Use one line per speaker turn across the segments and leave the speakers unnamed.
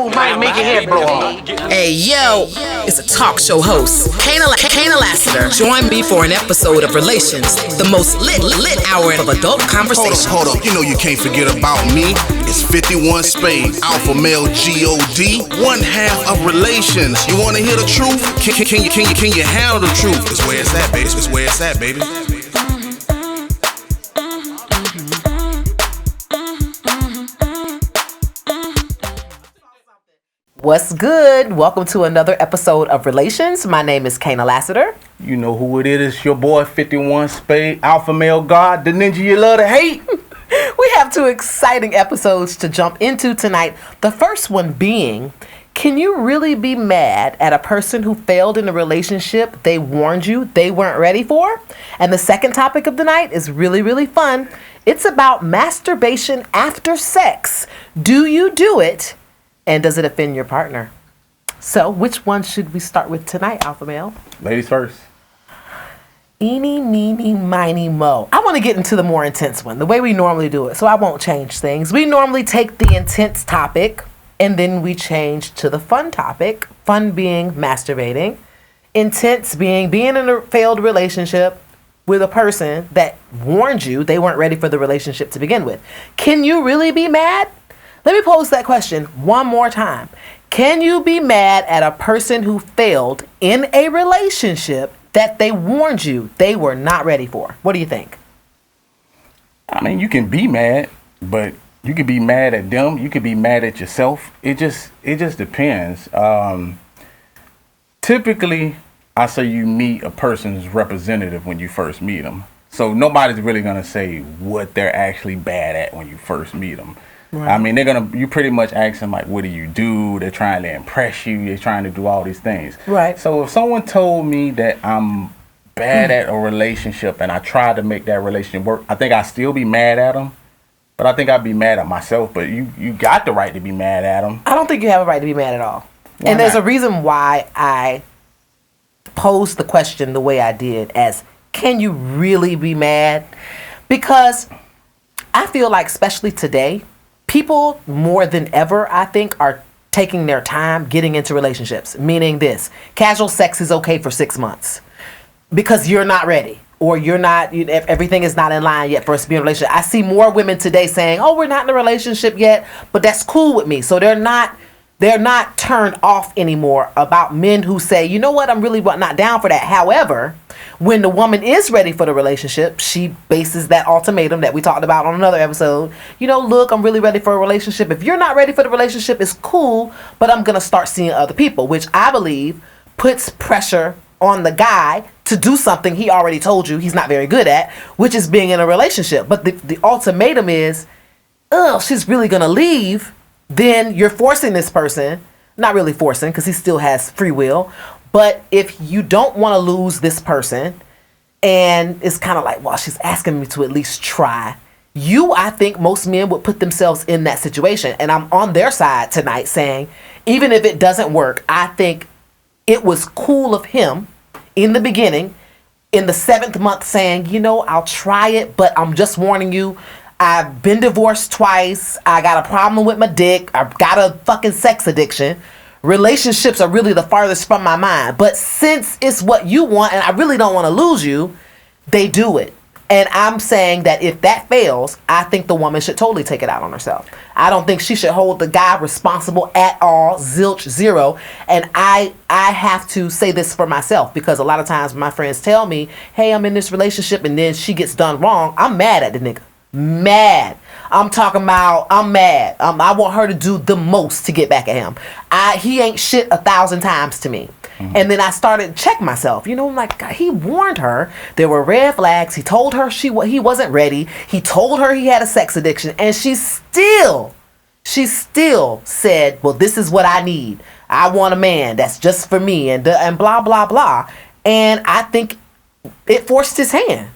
move might make your head blow off.
Hey, yo, it's a talk show host, Kana Lassiter. Join me for an episode of Relations, the most lit hour of adult conversation.
Hold up, you know you can't forget about me. It's 51 Spade, Alpha Male G-O-D, one half of Relations. You wanna hear the truth? Can you handle the truth? It's where it's at, baby. It's where it's at, baby.
What's good? Welcome to another episode of Relations. My name is Kana Lassiter.
You know who it is. It's your boy 51 Spade, Alpha Male God, the ninja you love to hate.
We have two exciting episodes to jump into tonight. The first one being, can you really be mad at a person who failed in a relationship they warned you they weren't ready for? And the second topic of the night is really fun. It's about masturbation after sex. Do you do it? And does it offend your partner? So, which one should we start with tonight, Alpha Male?
Ladies first.
Eeny, meeny, miny, mo. I want to get into the more intense one, the way we normally do it, so I won't change things. We normally take the intense topic, and then we change to the fun topic. Fun being masturbating. Intense being in a failed relationship with a person that warned you they weren't ready for the relationship to begin with. Can you really be mad? Let me pose that question one more time. Can you be mad at a person who failed in a relationship that they warned you they were not ready for? What do you think?
I mean, you can be mad, but you can be mad at them. You can be mad at yourself. It just depends. Typically, I say you meet a person's representative when you first meet them. So nobody's really going to say what they're actually bad at when you first meet them. Right. I mean, you pretty much ask them, like, what do you do? They're trying to impress you. They're trying to do all these things.
Right.
So if someone told me that I'm bad at a relationship and I tried to make that relationship work, I think I'd still be mad at them. But I think I'd be mad at myself. But you got the right to be mad at them.
I don't think you have a right to be mad at all.
Why
and there's
not?
a reason why I posed the question the way I did as, can you really be mad? Because I feel like, especially today, people more than ever, I think, are taking their time getting into relationships. Meaning this, casual sex is okay for 6 months because you're not ready or everything is not in line yet for us to be in a relationship. I see more women today saying, oh, we're not in a relationship yet, but that's cool with me. So they're not turned off anymore about men who say, you know what, I'm really not down for that. However, when the woman is ready for the relationship, she bases that ultimatum that we talked about on another episode. You know, look, I'm really ready for a relationship. If you're not ready for the relationship, it's cool, but I'm going to start seeing other people, which I believe puts pressure on the guy to do something he already told you he's not very good at, which is being in a relationship. But the ultimatum is, oh, she's really going to leave. Then you're forcing this person, not really forcing because he still has free will. But if you don't want to lose this person, and it's kind of like, well, she's asking me to at least try. I think most men would put themselves in that situation. And I'm on their side tonight saying, even if it doesn't work, I think it was cool of him in the beginning, in the 7th month saying, you know, I'll try it, but I'm just warning you. I've been divorced twice. I got a problem with my dick. I've got a fucking sex addiction. Relationships are really the farthest from my mind. But since it's what you want and I really don't want to lose you, they do it. And I'm saying that if that fails, I think the woman should totally take it out on herself. I don't think she should hold the guy responsible at all, zilch, zero. And I have to say this for myself because a lot of times my friends tell me, hey, I'm in this relationship and then she gets done wrong. I'm mad at the nigga. Mad. I'm talking about, I'm mad. I want her to do the most to get back at him. He ain't shit 1,000 times to me. Mm-hmm. And then I started to check myself. You know, like, God, he warned her. There were red flags. He told her he wasn't ready. He told her he had a sex addiction. And she still said, well, this is what I need. I want a man that's just for me and blah, blah, blah. And I think it forced his hand.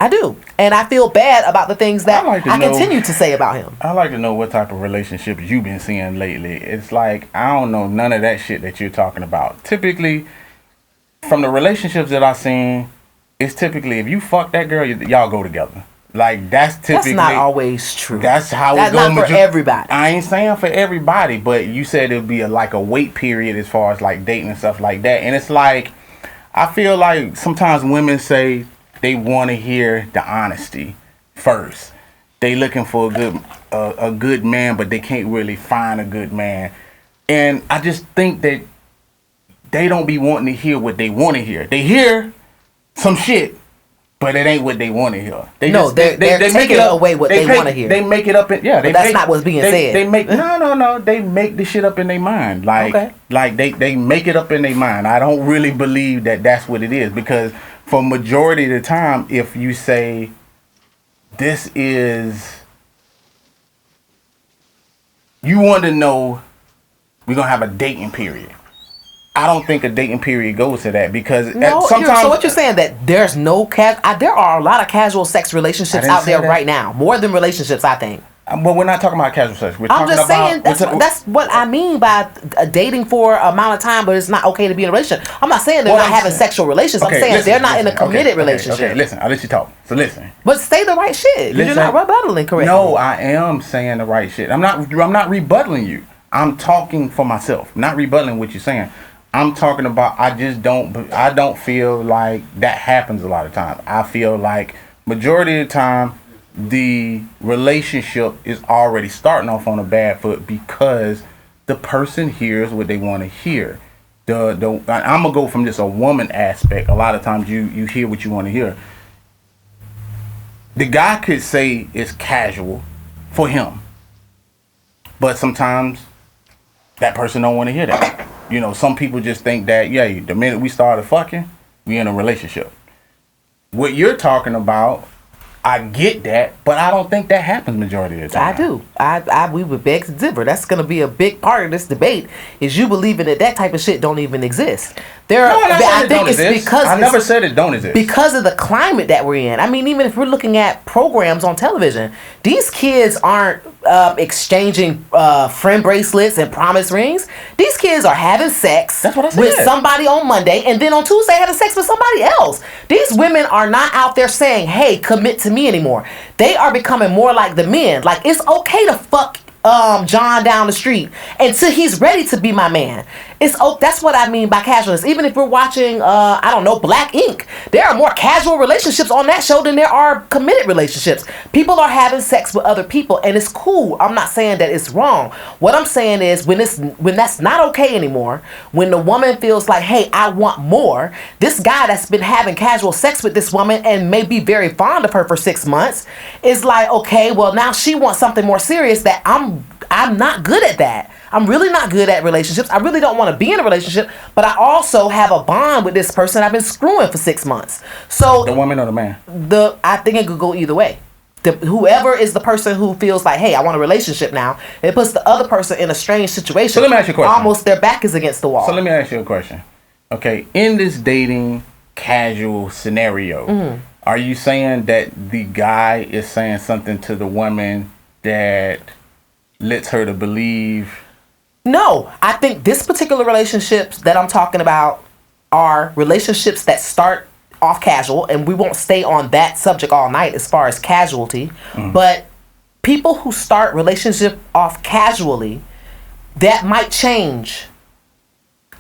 I do. And I feel bad about the things that I continue to say about him.
I like to know what type of relationships you've been seeing lately. It's like, I don't know none of that shit that you're talking about. Typically, from the relationships that I've seen, it's typically if you fuck that girl, y'all go together. Like that's typically
That's not always true.
That's how
that's
it goes.
not for everybody.
I ain't saying for everybody, but you said it'd be like a wait period as far as like dating and stuff like that. And it's like I feel like sometimes women say they want to hear the honesty first. They looking for a good man, but they can't really find a good man. And I just think that they don't be wanting to hear what they want to hear. They hear some shit, but it ain't what they want to hear.
They're taking away what they want to hear.
They make it up in
but that's not what's being said.
They make no. They make the shit up in their mind. Like they make it up in their mind. I don't really believe that that's what it is, because for majority of the time, if you say this is, you want to know, we're gonna have a dating period. I don't think a dating period goes to that, because sometimes.
So what you're saying, that there's no there are a lot of casual sex relationships out there right now, more than relationships, I think.
But we're not talking about casual sex.
I'm just saying that's what I mean by dating for an amount of time, but it's not okay to be in a relationship. I'm not saying they're not having sexual relations. I'm saying they're not in a committed relationship.
Okay, listen, I'll let you talk. So listen.
But say the right shit. You're not rebuttaling correctly.
No, I am saying the right shit. I'm not rebuttaling you. I'm talking for myself, not rebuttaling what you're saying. I'm talking about, I don't feel like that happens a lot of times. I feel like majority of the time, the relationship is already starting off on a bad foot because the person hears what they want to hear. I'm gonna go from just a woman aspect. A lot of times you hear what you want to hear. The guy could say it's casual for him, but sometimes that person don't want to hear that. You know, some people just think that, yeah, the minute we started fucking, we in a relationship. What you're talking about, I get that, but I don't think that happens majority of the time.
I do. We would beg to differ. That's going to be a big part of this debate, is you believing that type of shit don't even exist. I
never said it don't exist.
Because of the climate that we're in. I mean, even if we're looking at programs on television, these kids aren't exchanging friend bracelets and promise rings. These kids are having sex with somebody on Monday, and then on Tuesday having sex with somebody else. These women are not out there saying, hey, commit to me anymore. They are becoming more like the men. Like, it's okay to fuck John down the street until he's ready to be my man. That's what I mean by casualness. Even if we're watching Black Ink, there are more casual relationships on that show than there are committed relationships. People are having sex with other people, and it's cool. I'm not saying that it's wrong. What I'm saying is when that's not okay anymore, when the woman feels like, hey, I want more, this guy that's been having casual sex with this woman and may be very fond of her for 6 months is like, okay, well, now she wants something more serious. That I'm not good at that. I'm really not good at relationships. I really don't want to be in a relationship, but I also have a bond with this person I've been screwing for 6 months. So
the woman or the man?
I think it could go either way. Whoever is the person who feels like, hey, I want a relationship now, it puts the other person in a strange situation.
So let me ask you a question.
Almost their back is against the wall.
So let me ask you a question. Okay, in this dating casual scenario, are you saying that the guy is saying something to the woman that lets her to believe?
No, I think this particular relationships that I'm talking about are relationships that start off casual, and we won't stay on that subject all night as far as casualty, but people who start relationship off casually, that might change.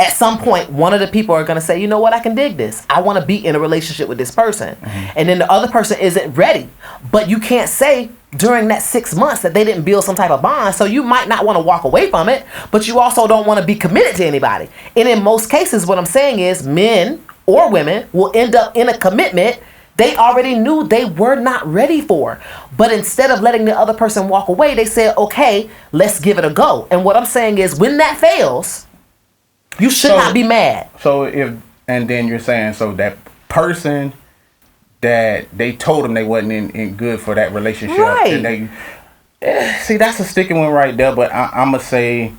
At some point, one of the people are going to say, you know what, I can dig this. I want to be in a relationship with this person. And then the other person isn't ready. But you can't say during that 6 months that they didn't build some type of bond. So you might not want to walk away from it, but you also don't want to be committed to anybody. And in most cases, what I'm saying is men or women will end up in a commitment they already knew they were not ready for. But instead of letting the other person walk away, they said, okay, let's give it a go. And what I'm saying is when that fails, you should not be mad.
And then you're saying, so that person that they told them they wasn't in good for that relationship.
Right.
And see, that's a sticky one right there. But I'm going to say,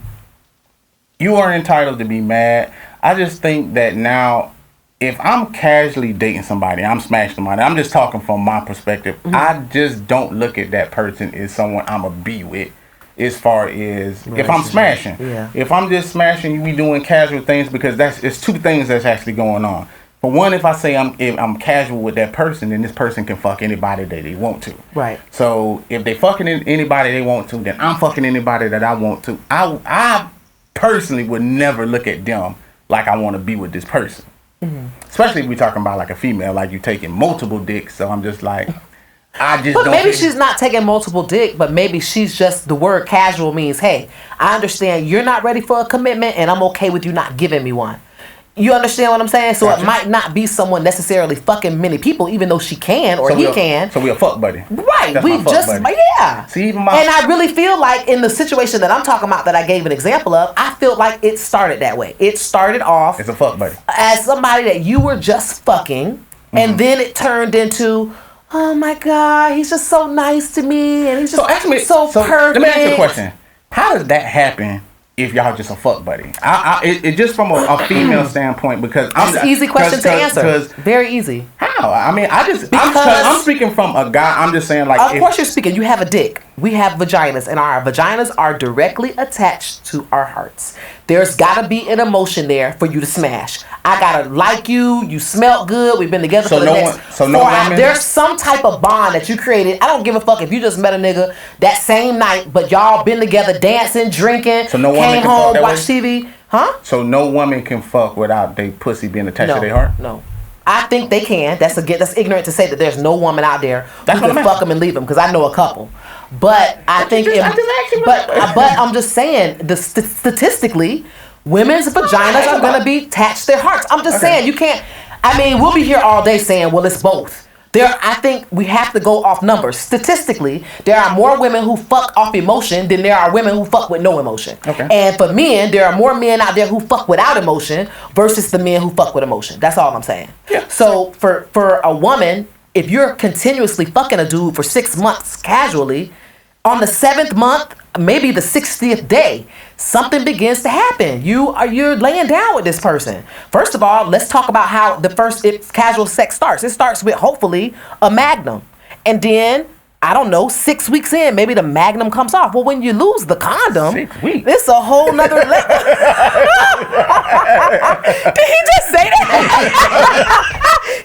you are entitled to be mad. I just think that now, if I'm casually dating somebody, I'm smashing somebody, I'm just talking from my perspective. I just don't look at that person as someone I'm going to be with. As far as if I'm smashing, if I'm just smashing, we doing casual things, because it's two things that's actually going on. For one, if I say if I'm casual with that person, then this person can fuck anybody that they want to.
Right.
So if they fucking anybody they want to, then I'm fucking anybody that I want to. I personally would never look at them like I want to be with this person. Especially if we're talking about like a female, like you taking multiple dicks. So I'm just like, I just
but
don't.
Maybe she's not taking multiple dick, but maybe she's just, the word casual means, hey, I understand you're not ready for a commitment, and I'm okay with you not giving me one. You understand what I'm saying? So
Gotcha.
It might not be someone necessarily fucking many people, even though she can or he can.
So we a fuck buddy.
Right.
That's
We
my fuck
just,
buddy.
yeah.
See, even
and I really feel like in the situation that I'm talking about that I gave an example of, I feel like it started that way. It started off
it's a fuck buddy.
as somebody that you were just fucking, and then it turned into, oh my God, he's just so nice to me, and he's just so perfect.
Let me ask you a question. How does that happen if y'all just a fuck buddy? It just from a female standpoint, because
It's an easy question to answer. Very easy.
How? I mean, I'm speaking from a guy. I'm just saying, like,
of course you're speaking. You have a dick. We have vaginas, and our vaginas are directly attached to our hearts. There's got to be an emotion there for you to smash. I gotta like you. You smell good. We've been together for the next 4 hours. There's some type of bond that you created. I don't give a fuck if you just met a nigga that same night, but y'all been together dancing, drinking,
So no woman
came
can fuck
home,
that
watched
way?
TV. Huh?
So no woman can fuck without their pussy being attached to their heart?
No. I think they can. That's ignorant to say that there's no woman out there
That's
who
what
can
I'm
fuck them and leave them, because I know a couple. But I think, but I'm just saying, statistically, women's vaginas are going to be attached to their hearts. I'm just saying, you can't. I mean, we'll be here all day saying, well, it's both. I think we have to go off numbers. Statistically, there are more women who fuck off emotion than there are women who fuck with no emotion.
Okay.
And for men, there are more men out there who fuck without emotion versus the men who fuck with emotion. That's all I'm saying.
Yeah.
So for a woman, if you're continuously fucking a dude for 6 months casually, on the 7th month, maybe the 60th day, something begins to happen. You're laying down with this person. First of all, let's talk about how casual sex starts. It starts with hopefully a magnum, and then I don't know, 6 weeks in, maybe the magnum comes off. Well, when you lose the condom,
6 weeks.
it's a whole nother level. Did he just say that?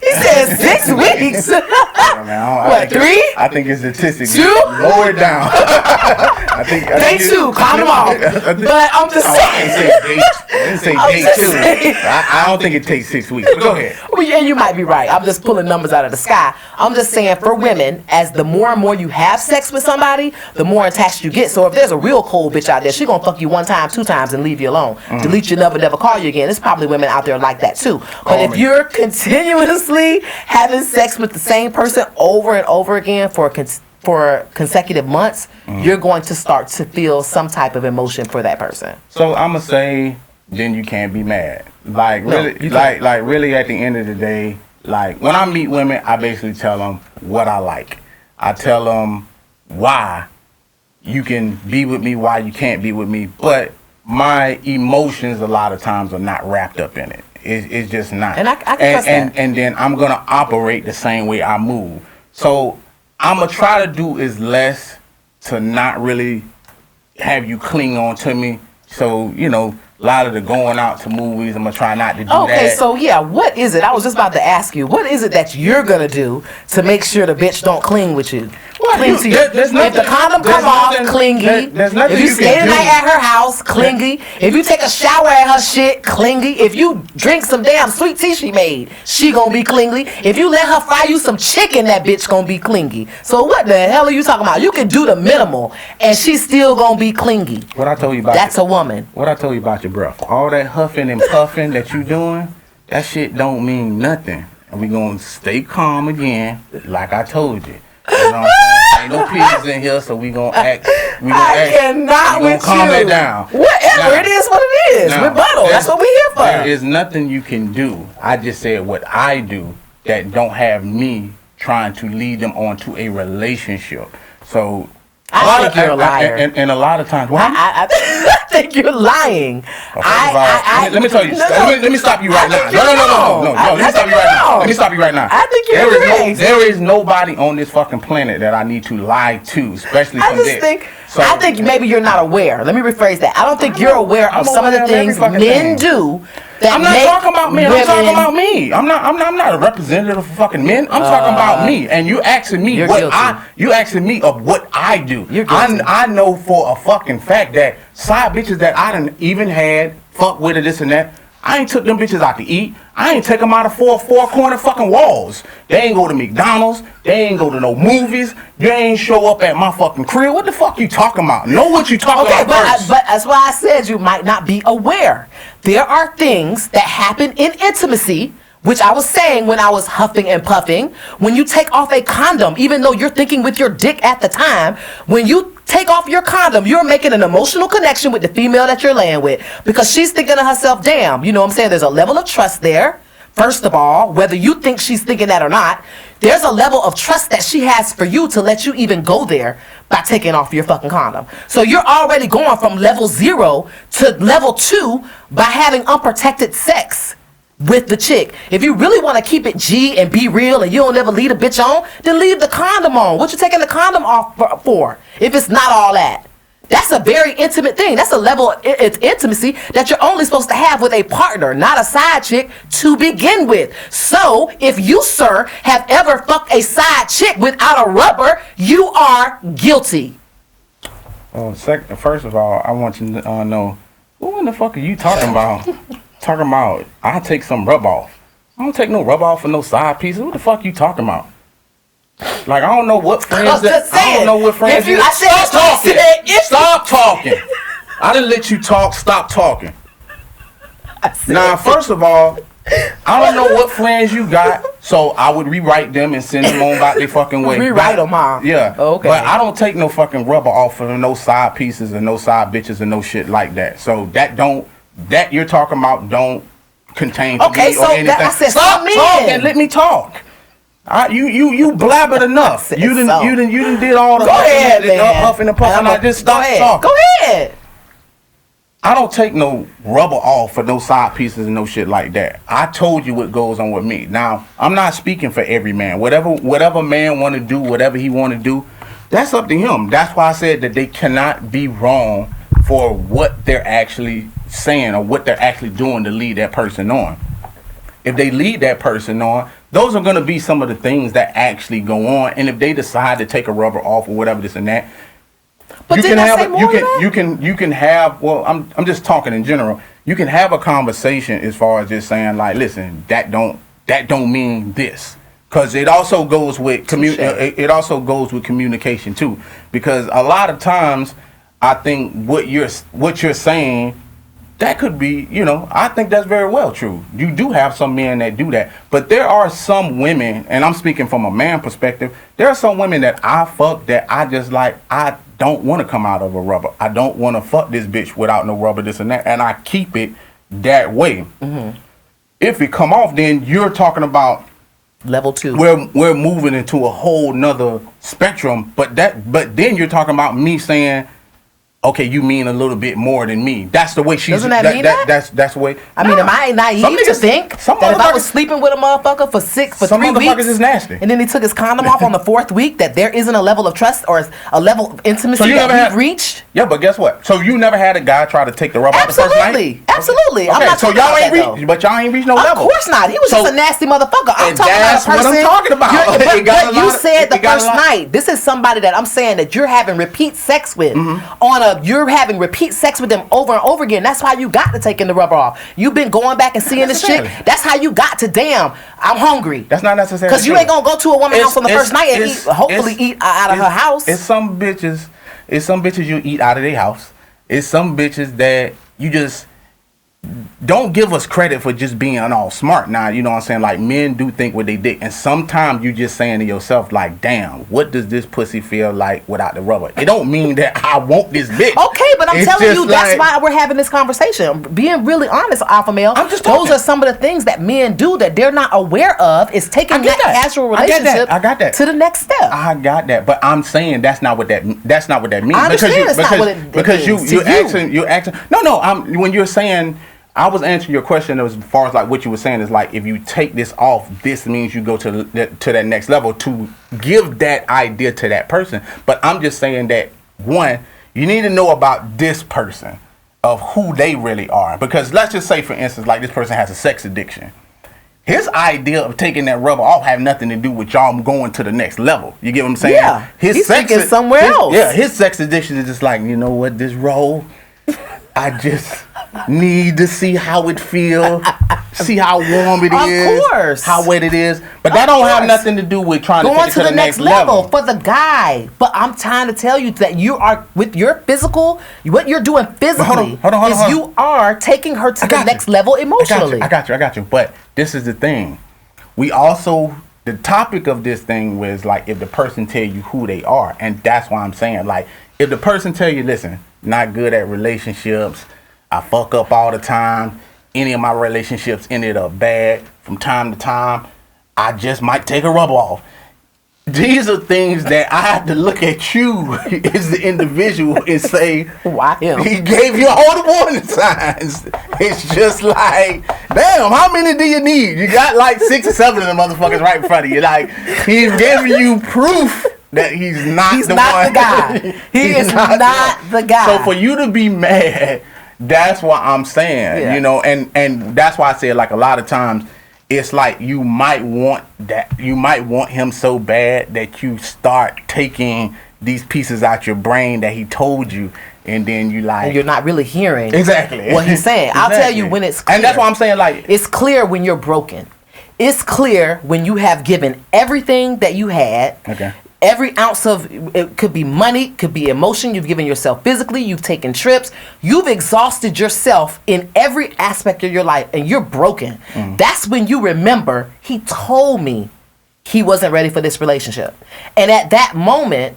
He said 6 weeks. What, 3?
I think it's statistics.
2?
Lower it down.
Day 2, condom off. But I'm just saying.
I didn't say day 2. I don't think it takes 6 weeks. But go ahead.
Well, yeah, you might be right. I'm just pulling numbers out of the sky. I'm just saying, for women, as the more and more you have sex with somebody, the more attached you get. So if there's a real cold bitch out there, she gonna fuck you 1 time, 2 times, and leave you alone. Delete you, never call you again. There's probably women out there like that too. But if you're continuously having sex with the same person over and over again for consecutive months, you're going to start to feel some type of emotion for that person.
So I'm gonna say, then you can't be mad. Like really, like really, at the end of the day, like when I meet women, I basically tell them what I like. I tell them why you can be with me, why you can't be with me, but my emotions a lot of times are not wrapped up in it. It's just not.
And I can trust that.
And then I'm gonna operate the same way I move. So I'm gonna try to do is less to not really have you cling on to me. So, you know, a lot of the going out to movies, I'm gonna try not to do that.
Okay, so yeah, what is it? I was just about to ask you, what is it that you're gonna do to make sure the bitch don't cling with you? Cling to you. If the condom come off, clingy. If you stay the night at her house, clingy. If you take a shower at her shit, clingy. If you drink some damn sweet tea she made, she gonna be clingy. If you let her fry you some chicken, that bitch gonna be clingy. So what the hell are you talking about? You can do the minimal, and she's still gonna be clingy.
What I told you about
That's a woman.
What I told you about your breath. All that huffing and puffing that you doing, that shit don't mean nothing. And we gonna stay calm again, like I told you. You know what I'm saying? Ain't no pigs in here, so we gonna act.
I cannot with you.
Calm it down.
Whatever, it is what it is. Rebuttal. That's what we here for.
There is nothing you can do. I just said what I do that don't have me trying to lead them onto a relationship. So
I think you're a liar.
And a lot of times,
I think you're lying.
Let me tell you. Let me stop you right now. No. Let me stop you right now. Let me stop you right now.
I think you're correct.
There is nobody on this fucking planet that I need to lie to, especially from this. So
I think maybe you're not aware. Let me rephrase that. I don't think you're aware of some of the things men do.
I'm not talking about men. I'm talking about me. I'm not a representative of fucking men. I'm talking about me. And you asking me of what I do.
You're guilty.
I know for a fucking fact that side bitches that I done even had fuck with it, this and that. I ain't took them bitches out to eat. I ain't take them out of four corner fucking walls. They ain't go to McDonald's. They ain't go to no movies. They ain't show up at my fucking crib. What the fuck you talking about? Know what you talking about first.
But that's why I said you might not be aware. There are things that happen in intimacy, which I was saying when I was huffing and puffing. When you take off a condom, even though you're thinking with your dick at the time, when you take off your condom, you're making an emotional connection with the female that you're laying with, because she's thinking to herself, damn, you know what I'm saying? There's a level of trust there. First of all, whether you think she's thinking that or not, there's a level of trust that she has for you to let you even go there by taking off your fucking condom. So you're already going from level 0 to level 2 by having unprotected sex with the chick. If you really want to keep it G and be real and you don't ever leave a bitch on, then leave the condom on. What you taking the condom off for if it's not all that? That's a very intimate thing. That's a level of intimacy that you're only supposed to have with a partner, not a side chick to begin with. So if you, sir, have ever fucked a side chick without a rubber, you are guilty.
First of all, I want you to know, who in the fuck are you talking about? Talking about I take some rub off. I don't take no rub off for no side pieces. What the fuck you talking about? Like, I don't know what friends that I don't know what friends you stop talking. Stop talking. I didn't let you talk. Stop talking. Now, first of all, I don't know what friends you got, so I would rewrite them and send them on about their fucking way.
Rewrite them, huh?
Yeah.
Okay.
But I don't take no fucking rubber off for no side pieces and no side bitches and no shit like that. So that you're talking about don't contain to me or anything.
I said
stop talking. Let me talk. You blabbered enough. You didn't did all the huffing and puffing. I just stop talking.
Go ahead.
I don't take no rubber off for no side pieces and no shit like that. I told you what goes on with me. Now, I'm not speaking for every man. Whatever man want to do, whatever he want to do, that's up to him. That's why I said that they cannot be wrong for what they're actually saying or what they're actually doing to lead that person on. If they lead that person on, those are going to be some of the things that actually go on. And if they decide to take a rubber off or whatever, this and that,
but you
can have. Well, I'm just talking in general. You can have a conversation as far as just saying like, listen, that don't mean this, because it also goes with communication too. Because a lot of times, I think what you're saying, that could be, I think that's very well true. You do have some men that do that. But there are some women, and I'm speaking from a man perspective, there are some women that I fuck that I just like, I don't want to come out of a rubber. I don't want to fuck this bitch without no rubber, this and that. And I keep it that way. Mm-hmm. If it come off, then you're talking about
level 2.
We're moving into a whole nother spectrum. But then you're talking about me saying, okay, you mean a little bit more than me. That's the way she's.
Doesn't that mean that?
That's the way.
I mean, am I naive to think that if I was sleeping with a motherfucker for 3 weeks, some
motherfuckers is nasty,
and then he took his condom off on the 4th week, that there isn't a level of trust or a level of intimacy that we've reached?
Yeah, but guess what? So you never had a guy try to take the rubber off the first night?
Absolutely.
Okay,
I'm not
so y'all ain't reached, but y'all ain't reached no level.
Of course not. He was just a nasty motherfucker. I'm talking about a person.
That's what I'm talking about.
But you said the first night. This is somebody that I'm saying that you're having repeat sex with. You're having repeat sex with them over and over again. That's why you got to taking the rubber off. You've been going back and seeing this chick. That's how you got to, damn, I'm hungry.
That's not necessarily
because you ain't gonna go to a woman's house on the first night and eat out of her house.
It's some bitches you eat out of their house. It's some bitches that you just don't give us credit for just being all smart. Now, you know what I'm saying? Like, men do think with they dick, and sometimes you just saying to yourself, like, damn, what does this pussy feel like without the rubber? It don't mean that I want this bitch.
Okay, but I'm telling you, that's why we're having this conversation. Being really honest, alpha male, those are some of the things that men do that they're not aware of, is taking that casual relationship to the next step.
I got that, but I'm saying that's not what that means.
I understand that's not what it means.
You're asking. No, when you're saying, I was answering your question as far as like what you were saying is like, if you take this off, this means you go to that next level to give that idea to that person. But I'm just saying that, one, You need to know about this person, of who they really are. Because let's just say, for instance, like this person has a sex addiction. His idea of taking that rubber off have nothing to do with y'all going to the next level. You get what I'm saying?
Yeah. He's thinking somewhere else.
Yeah, his sex addiction is just like, you know what, this roll, I just need to see how it feels, see how warm it is,
of course,
how wet it is. But that don't have nothing to do with trying to take it to the next level
for the guy. But I'm trying to tell you that you are, with your physical, what you're doing physically
hold on.
You are taking her to the next level emotionally.
I got you. But this is the thing. We also, the topic of this thing was like, if the person tell you who they are, and that's why I'm saying, like, if the person tell you, listen, not good at relationships, I fuck up all the time, any of my relationships ended up bad from time to time, I just might take a rubber off. These are things that I have to look at you as the individual and say,
why him?
He gave you all the warning signs. It's just like, damn, how many do you need? You got like 6 or 7 of them motherfuckers right in front of you. Like, he's giving you proof that he's not the
guy. He is not the guy.
So for you to be mad, that's what I'm saying, you know, and that's why I say, like, a lot of times it's like you might want him so bad that you start taking these pieces out your brain that he told you, and then you like,
and you're not really hearing
exactly
what he's saying. I'll tell you when it's clear.
And that's why I'm saying, like,
it's clear when you're broken. It's clear when you have given everything that you had.
Okay.
Every ounce of it could be money, could be emotion. You've given yourself physically. You've taken trips. You've exhausted yourself in every aspect of your life, and you're broken. That's when you remember, he told me he wasn't ready for this relationship. And at that moment,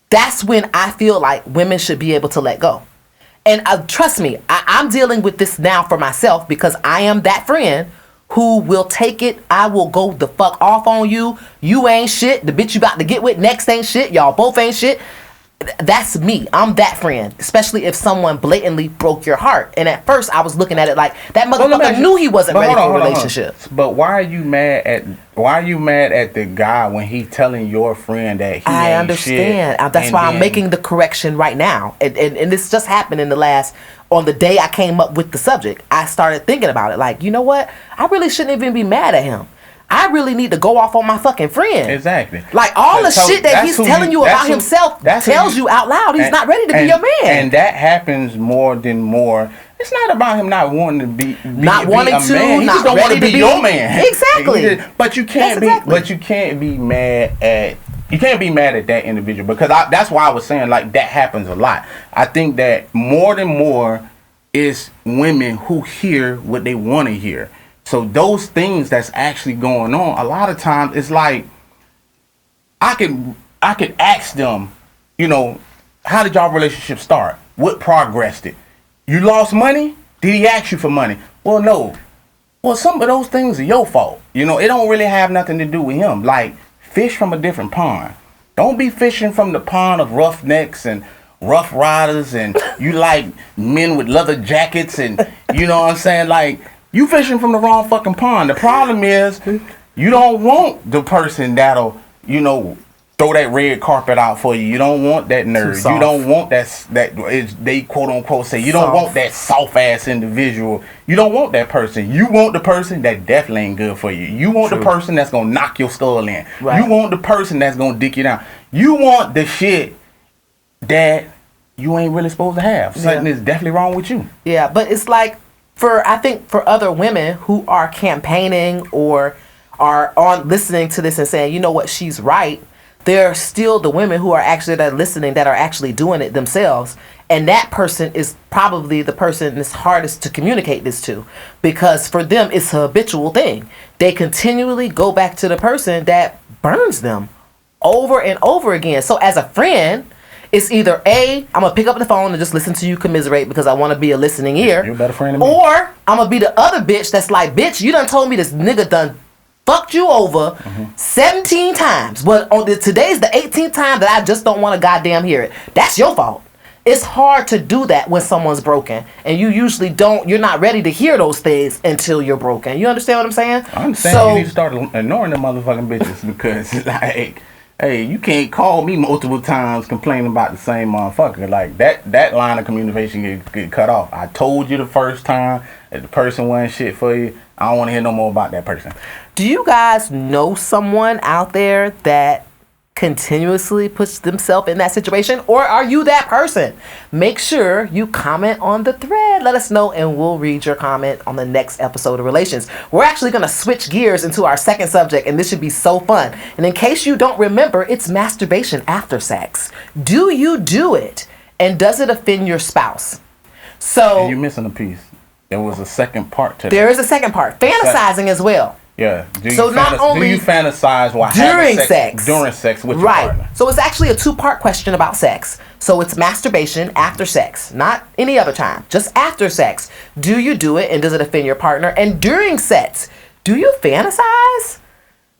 that's when I feel like women should be able to let go. And trust me, I'm dealing with this now for myself, because I am that friend who will take it. I will go the fuck off on you. You ain't shit. The bitch you about to get with next ain't shit. Y'all both ain't shit. That's me. I'm that friend. Especially if someone blatantly broke your heart. And at first I was looking at it like, that motherfucker knew he wasn't ready for a relationship.
But why are you mad at the guy when he telling your friend that he
I
ain't
understand.
shit?
That's why I'm making the correction right now. And this just happened on the day I came up with the subject. I started thinking about it like, you know what? I really shouldn't even be mad at him. I really need to go off on my fucking friend.
Exactly.
Like, all the shit that he's telling you about himself tells you out loud he's not ready to be your man.
And that happens more than more. It's not about him not wanting to be a man. He just don't want to be your man.
Exactly.
But you can't be mad at that individual, because that's why I was saying, like, that happens a lot. I think that more than more is women who hear what they want to hear. So those things that's actually going on, a lot of times it's like, I could ask them, you know, how did y'all relationship start? What progressed it? You lost money? Did he ask you for money? Well, no. Well, some of those things are your fault. You know, it don't really have nothing to do with him. Like, fish from a different pond. Don't be fishing from the pond of roughnecks and rough riders, and you like men with leather jackets, and you know what I'm saying? Like, you fishing from the wrong fucking pond. The problem is, you don't want the person that'll, you know, throw that red carpet out for you. You don't want that nerd. You don't want they quote unquote say, you don't want that soft ass individual. You don't want that person. You want the person that definitely ain't good for you. You want the person that's gonna knock your skull in. Right. You want the person that's gonna dick you down. You want the shit that you ain't really supposed to have. Something is definitely wrong with you.
Yeah, but it's like, I think for other women who are campaigning or are on listening to this and saying, you know what, she's right, there are still the women who are actually listening that are actually doing it themselves. And that person is probably the person that's hardest to communicate this to, because for them it's a habitual thing. They continually go back to the person that burns them over and over again. So as a friend, it's either A, I'm going to pick up the phone and just listen to you commiserate because I want to be a listening ear.
You're a better friend than me.
Or I'm going to be the other bitch that's like, bitch, you done told me this nigga done fucked you over 17 times. But today's the 18th time that I just don't want to goddamn hear it. That's your fault. It's hard to do that when someone's broken. And you usually you're not ready to hear those things until you're broken. You understand what I'm saying?
I understand. You need to start ignoring them motherfucking bitches, because, like, hey, you can't call me multiple times complaining about the same motherfucker. Like that line of communication get cut off. I told you the first time that the person wasn't shit for you. I don't want to hear no more about that person.
Do you guys know someone out there that continuously puts themselves in that situation, or are you that person? Make sure you comment on the thread. Let us know and we'll read your comment on the next episode of Relations. We're actually going to switch gears into our second subject, and this should be so fun. And in case you don't remember, it's masturbation after sex. Do you do it, and does it offend your spouse? So
you're missing a piece. There was a second part to that.
There is a second part, fantasizing as well.
Yeah. Do
So not only
do you fantasize while
during
having
sex
during sex with your partner?
So it's actually a two-part question about sex. So it's masturbation after sex, not any other time, just after sex. Do you do it, and does it offend your partner? And during sex, do you fantasize?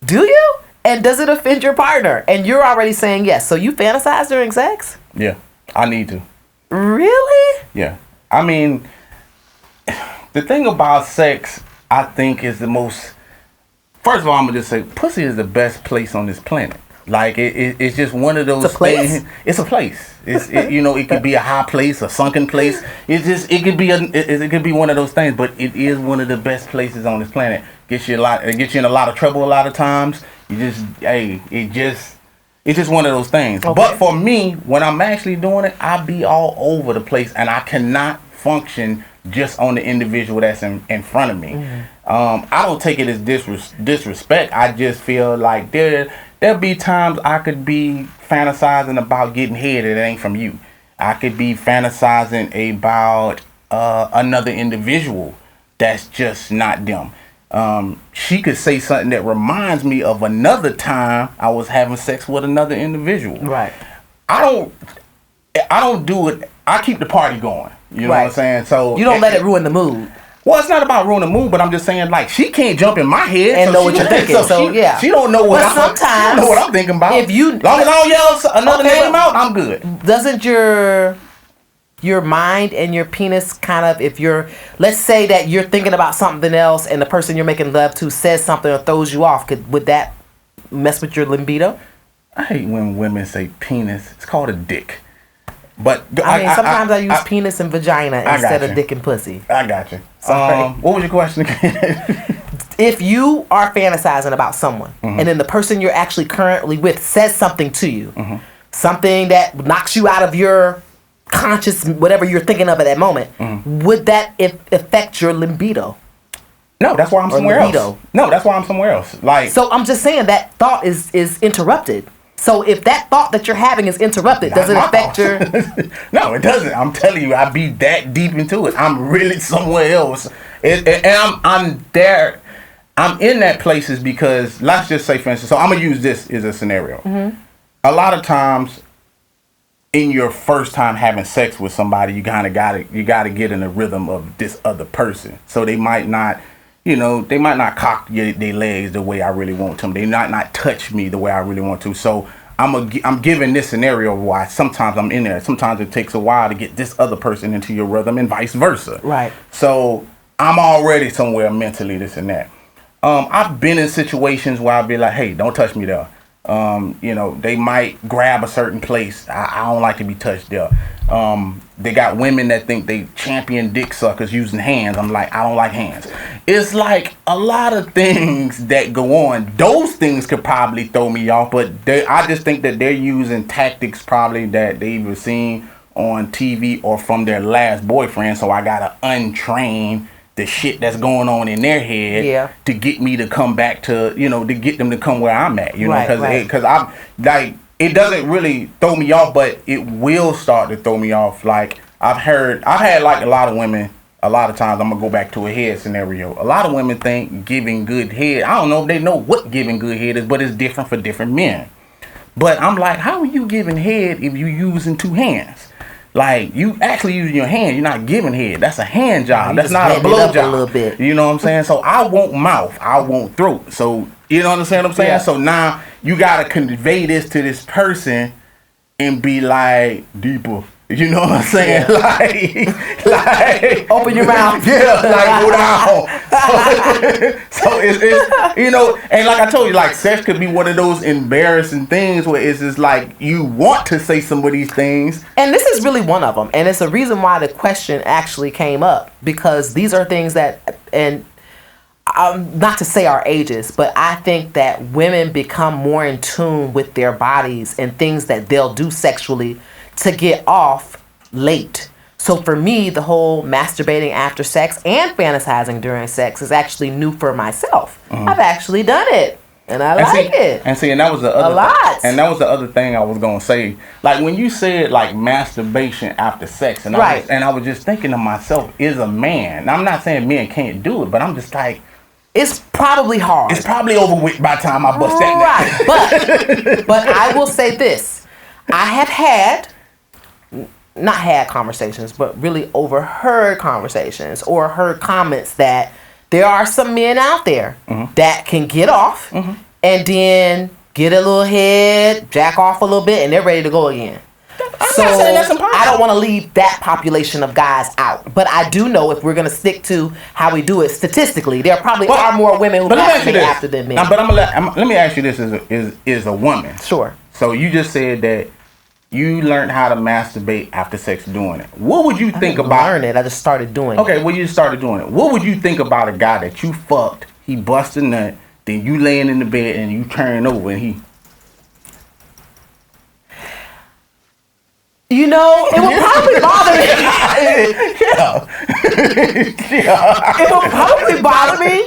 Do you? And does it offend your partner? And you're already saying yes. So you fantasize during sex?
Yeah, I need to.
Really?
Yeah. I mean, the thing about sex, I think, is the most. First of all, I'm gonna just say, pussy is the best place on this planet. Like it's just one of those.
It's a place?
things. It's a place. It could be a high place, a sunken place. It could be one of those things. But it is one of the best places on this planet. It gets you in a lot of trouble a lot of times. It's just one of those things.
Okay.
But for me, when I'm actually doing it, I be all over the place, and I cannot function just on the individual that's in front of me. Mm-hmm. I don't take it as disrespect. I just feel like there'll be times I could be fantasizing about getting head that ain't from you. I could be fantasizing about another individual that's just not them. She could say something that reminds me of another time I was having sex with another individual.
Right.
I don't do it. I keep the party going. You know what I'm saying? So
you don't let it ruin the mood.
Well, it's not about ruining the mood, but I'm just saying, like, she can't jump in my head
and know what you're thinking.
She don't know what
sometimes
she don't know what I'm thinking about.
If you
long as I don't yell another name out, I'm good.
Doesn't your mind and your penis kind of, let's say that you're thinking about something else and the person you're making love to says something or throws you off, would that mess with your libido?
I hate when women say penis. It's called a dick. But
sometimes I use penis and vagina instead of dick and pussy.
I got you. What was your question again?
If you are fantasizing about someone, and then the person you're actually currently with says something to you, something that knocks you out of your conscious, whatever you're thinking of at that moment, would that affect your libido?
No, that's why I'm somewhere else. No, that's why I'm somewhere else. Like,
so I'm just saying that thought is interrupted. So if that thought that you're having is interrupted, does it affect your...
No, it doesn't. I'm telling you, I be that deep into it. I'm really somewhere else. And I'm there. I'm in that places because, let's just say, for instance, so I'm going to use this as a scenario. A lot of times, in your first time having sex with somebody, you kind of gotta get in the rhythm of this other person. So they might not... they might not cock their legs the way I really want to. They might not touch me the way I really want to. So I'm giving this scenario why sometimes I'm in there. Sometimes it takes a while to get this other person into your rhythm and vice versa.
Right.
So I'm already somewhere mentally, this and that. I've been in situations where I'll be like, hey, don't touch me there. They might grab a certain place. I don't like to be touched there. They got women that think they champion dick suckers using hands. I'm like, I don't like hands. It's like a lot of things that go on. Those things could probably throw me off, but I just think that they're using tactics probably that they've seen on TV or from their last boyfriend. So I gotta untrain the shit that's going on in their head to get me to come back to, to get them to come where I'm at, because I'm like, it doesn't really throw me off, but it will start to throw me off. Like I've had like a lot of women, a lot of times, I'm gonna go back to a head scenario. A lot of women think giving good head, I don't know if they know what giving good head is, but it's different for different men. But I'm like, how are you giving head if you using two hands? Like, you actually using your hand, you're not giving head. That's a hand job. That's not a blow job.
A little bit.
You know what I'm saying? So I want mouth. I want throat. So, you know what I'm saying? Yeah. So now you got to convey this to this person and be like, deeper. You know what I'm saying? Like
Open your mouth.
Yeah, like go down. So it's and like I told you, like sex could be one of those embarrassing things where it's just like you want to say some of these things.
And this is really one of them. And it's a reason why the question actually came up, because these are things that, and not to say our ages, but I think that women become more in tune with their bodies and things that they'll do sexually to get off late. So for me, the whole masturbating after sex and fantasizing during sex is actually new for myself. I've actually done it, and I like it.
And that was the other
a lot.
And that was the other thing I was gonna say. Like when you said like masturbation after sex, and I was just thinking to myself, is a man. Now, I'm not saying men can't do it, but I'm just like,
it's probably hard.
It's probably over with by the time I bust that.
Right, but I will say this: I have not had conversations, but really overheard conversations or heard comments that there are some men out there that can get off and then get a little head, jack off a little bit, and they're ready to go again. So I don't want to leave that population of guys out, but I do know if we're gonna stick to how we do it statistically, there probably are more women who masturbate after than men.
But let me ask you this: is a woman?
Sure.
So you just said that you learned how to masturbate after sex doing it. What would you think about?
Learn it. I just started doing it.
Okay, well you started doing it. What would you think about a guy that you fucked? He busted a nut, then you laying in the bed and you turn over and he.
You know, it would probably bother me. It would probably bother me.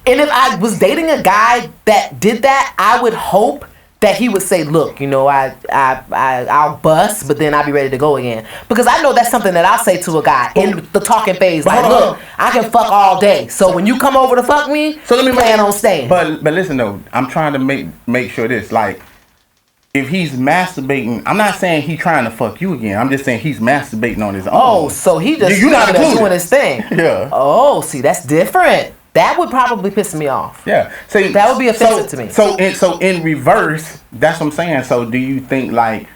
And if I was dating a guy that did that, I would hope that he would say, look, you know, I'll bust, but then I'll be ready to go again. Because I know that's something that I'll say to a guy in the talking phase. Like, look, I can fuck all day. So when you come over to fuck me, so let me plan on staying.
But listen though, I'm trying to make sure this, like, if he's masturbating, I'm not saying he's trying to fuck you again. I'm just saying he's masturbating on his own.
Oh, so he just
you're not
doing his thing.
Yeah.
Oh, see, that's different. That would probably piss me off.
Yeah. See,
that would be offensive to me.
So in reverse, that's what I'm saying. So do you think like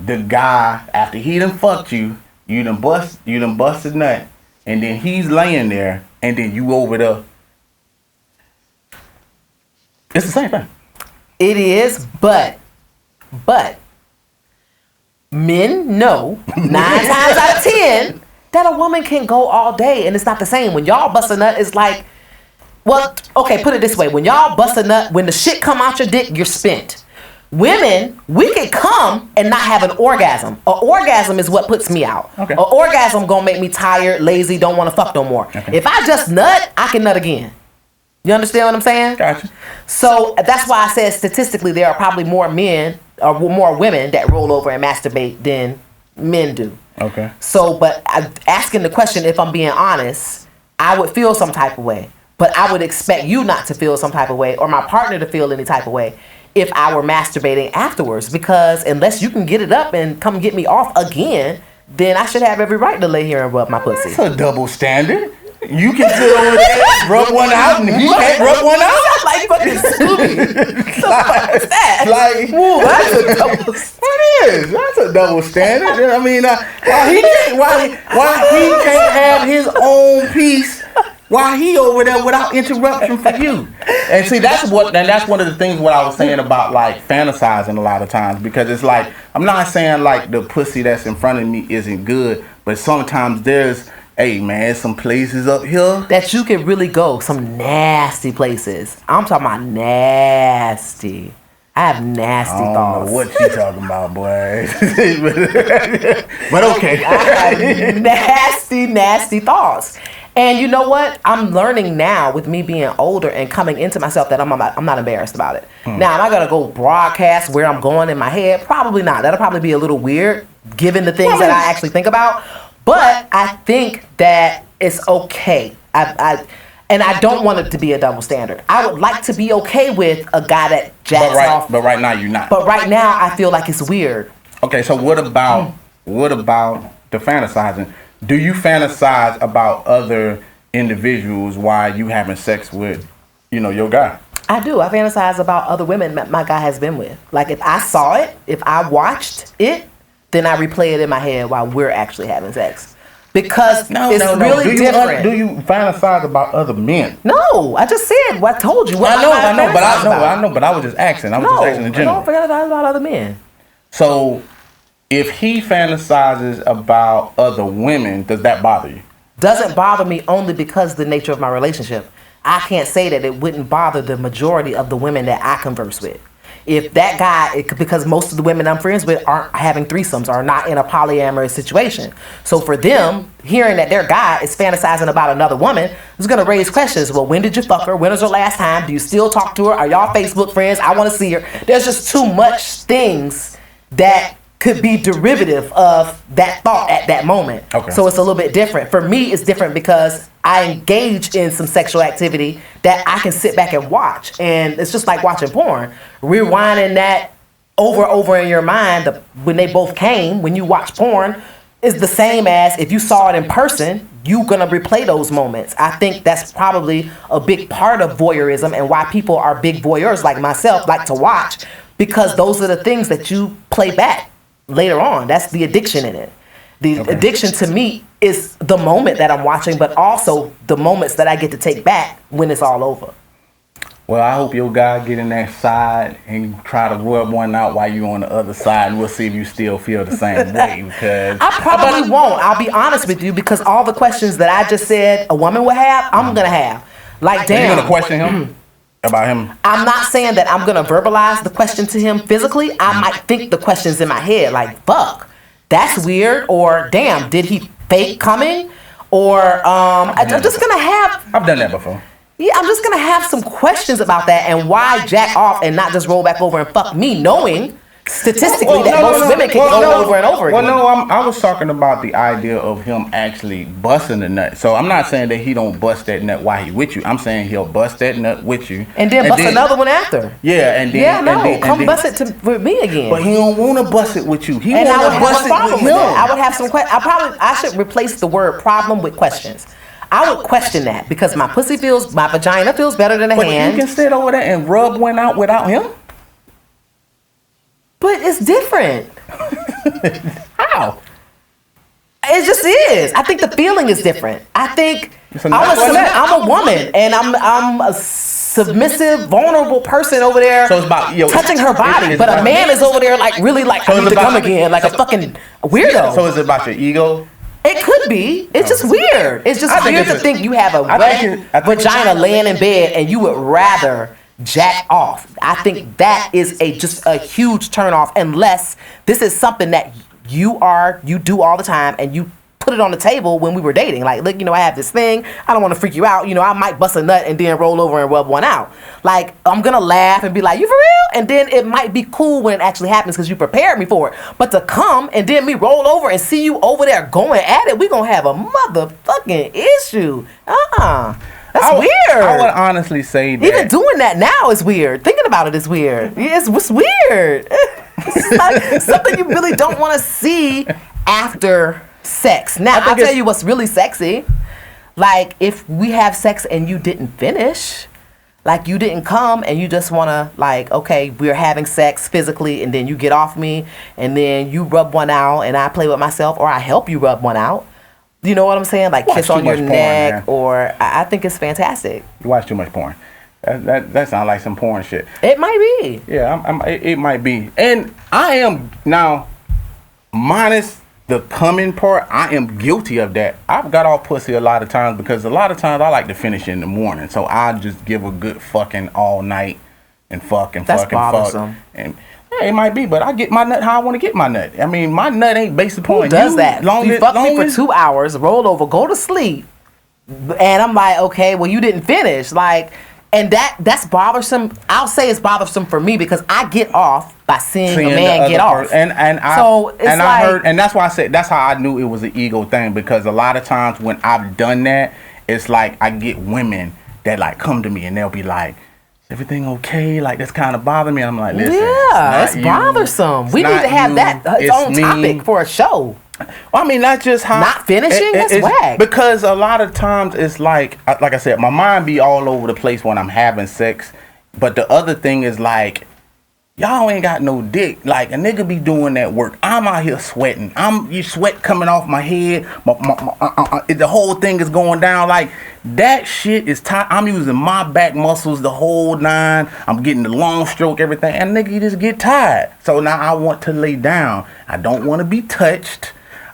the guy after he done fucked you, you done busted nut, and then he's laying there, and then you over there? It's the same thing.
It is, but men know 9 times out of 10 that a woman can go all day, and it's not the same. When y'all bust a nut, it's like, well, okay, put it this way. When y'all bust a nut, when the shit come out your dick, you're spent. Women, we can come and not have an orgasm. An orgasm is what puts me out.
Okay.
An orgasm gonna make me tired, lazy, don't want to fuck no more. Okay. If I just nut, I can nut again. You understand what I'm saying?
Gotcha.
So that's why I said statistically there are probably more men or more women that roll over and masturbate than men do.
Okay.
So, but asking the question, if I'm being honest, I would feel some type of way. But I would expect you not to feel some type of way or my partner to feel any type of way if I were masturbating afterwards. Because unless you can get it up and come get me off again, then I should have every right to lay here and rub my pussy.
That's a double standard. You can sit over there, rub one out, and you can't rub one out.
That's like fucking stupid. What's that?
Like,
whoa, that's a double standard.
That is. That's a double standard. I mean, why he can't have his own piece while he over there without interruption for you? And see, that's one of the things what I was saying about like fantasizing a lot of times, because it's like, I'm not saying like the pussy that's in front of me isn't good, but sometimes there's, hey man, some places up here
that you can really go, some nasty places. I'm talking about nasty. I have nasty thoughts.
I don't know what you talking about, boy. But okay.
I have nasty thoughts. And you know what? I'm learning now with me being older and coming into myself that I'm not embarrassed about it. Now, am I going to go broadcast where I'm going in my head? Probably not. That'll probably be a little weird given the things that I actually think about. But I think that it's okay. And I don't want it to be a double standard. I would like to be okay with a guy that jacks off.
But right now you're not.
But right now I feel like it's weird.
Okay, so what about the fantasizing? Do you fantasize about other individuals while you having sex with, your guy?
I do. I fantasize about other women my guy has been with. Like if I saw it, if I watched it, then I replay it in my head while we're actually having sex. Because
No.
it's really different.
Do you fantasize about other men?
No, I just said what I told you. What
I know,
about.
but I was just asking. I was just asking in
I
general.
don't fantasize about other men.
So, if he fantasizes about other women, does that bother you?
Doesn't bother me only because the nature of my relationship. I can't say that it wouldn't bother the majority of the women that I converse with. If that guy, because most of the women I'm friends with aren't having threesomes, are not in a polyamorous situation. So for them, hearing that their guy is fantasizing about another woman is going to raise questions. Well, when did you fuck her? When was her last time? Do you still talk to her? Are y'all Facebook friends? I want to see her. There's just too much things that could be derivative of that thought at that moment.
Okay.
So it's a little bit different. For me, it's different because I engage in some sexual activity that I can sit back and watch. And it's just like watching porn. Rewinding that over in your mind when they both came, when you watch porn, is the same as if you saw it in person, you're going to replay those moments. I think that's probably a big part of voyeurism and why people are big voyeurs like myself, like to watch, because those are the things that you play back later on. That's the addiction in it. The addiction to me is the moment that I'm watching, but also the moments that I get to take back when it's all over.
Well, I hope your guy get in that side and try to rub one out while you on the other side, and we'll see if you still feel the same way. Because
I probably won't. I'll be honest with you, because all the questions that I just said a woman would have, I'm gonna have. Like, damn.
You're gonna question him about him?
I'm not saying that I'm gonna verbalize the question to him physically. I might think the questions in my head, like, fuck, that's weird, or damn, did he fake coming? Or I'm just gonna have.
I've done that before.
Yeah, I'm just gonna have some questions about that and why jack off and not just roll back over and fuck me, knowing statistically that most women can go over and over again.
Well, no, I was talking about the idea of him actually busting the nut. So I'm not saying that he don't bust that nut while he with you. I'm saying he'll bust that nut with you
and then bust another one after.
Yeah, and then
come bust it with me again.
But he don't want to bust it with you. He
and I
want
would
to
have
bust
a problem
it with
with
him.
that. I would have some questions. I should replace the word problem with questions. I would question that because my vagina feels better than a hand.
You can sit over there and rub one out without him?
But it's different.
How?
It just is. I think the feeling is different. I think I'm a woman and I'm a submissive, vulnerable person over there
so it's about,
touching her body. But a man is over there like really like, I need to come again, like a fucking weirdo.
So is it about your ego?
It could be. It's just weird. It's just weird to think you have a wet vagina laying in bed and you would rather jack off. I think that is just a huge turnoff unless this is something that you do all the time and you put it on the table when we were dating. Like, look, I have this thing. I don't want to freak you out. I might bust a nut and then roll over and rub one out. Like, I'm going to laugh and be like, you for real? And then it might be cool when it actually happens because you prepared me for it. But to come and then me roll over and see you over there going at it, we going to have a motherfucking issue. That's weird.
I would honestly say that.
Even doing that now is weird. Thinking about it is weird. It's weird. It's like something you really don't want to see after sex. Now, I'll tell you what's really sexy. Like, if we have sex and you didn't finish, like you didn't come and you just want to, like, okay, we're having sex physically and then you get off me and then you rub one out and I play with myself or I help you rub one out. You know what I'm saying? Like kiss on your neck or I think it's fantastic.
You watch too much porn. That sounds like some porn shit.
It might be.
Yeah, it might be. And I am now, minus the coming part, I am guilty of that. I've got off pussy a lot of times because a lot of times I like to finish in the morning. So I just give a good fucking all night and fuck and
That's
fuck and
bothersome.
fuck. And yeah, it might be, but I get my nut how I want to get my nut. I mean, my nut ain't based upon
Who does that? You fuck me for 2 hours, roll over, go to sleep, and I'm like, okay, well, you didn't finish. Like, and that's bothersome. I'll say it's bothersome for me because I get off by seeing a man get off.
And I heard, and that's why I said that's how I knew it was an ego thing, because a lot of times when I've done that, it's like I get women that like come to me and they'll be like, is everything okay? Like, that's kind of bothering me. I'm like, listen,
it's bothersome. We need to have that its own topic for a show.
Well, I mean, that's just how
not finishing. That's whack.
Because a lot of times it's like I said, my mind be all over the place when I'm having sex. But the other thing is like, y'all ain't got no dick. Like, a nigga be doing that work. I'm out here sweating. You sweat coming off my head. The whole thing is going down. Like, that shit is tight. I'm using my back muscles the whole nine. I'm getting the long stroke, everything. And nigga, you just get tired. So now I want to lay down. I don't want to be touched.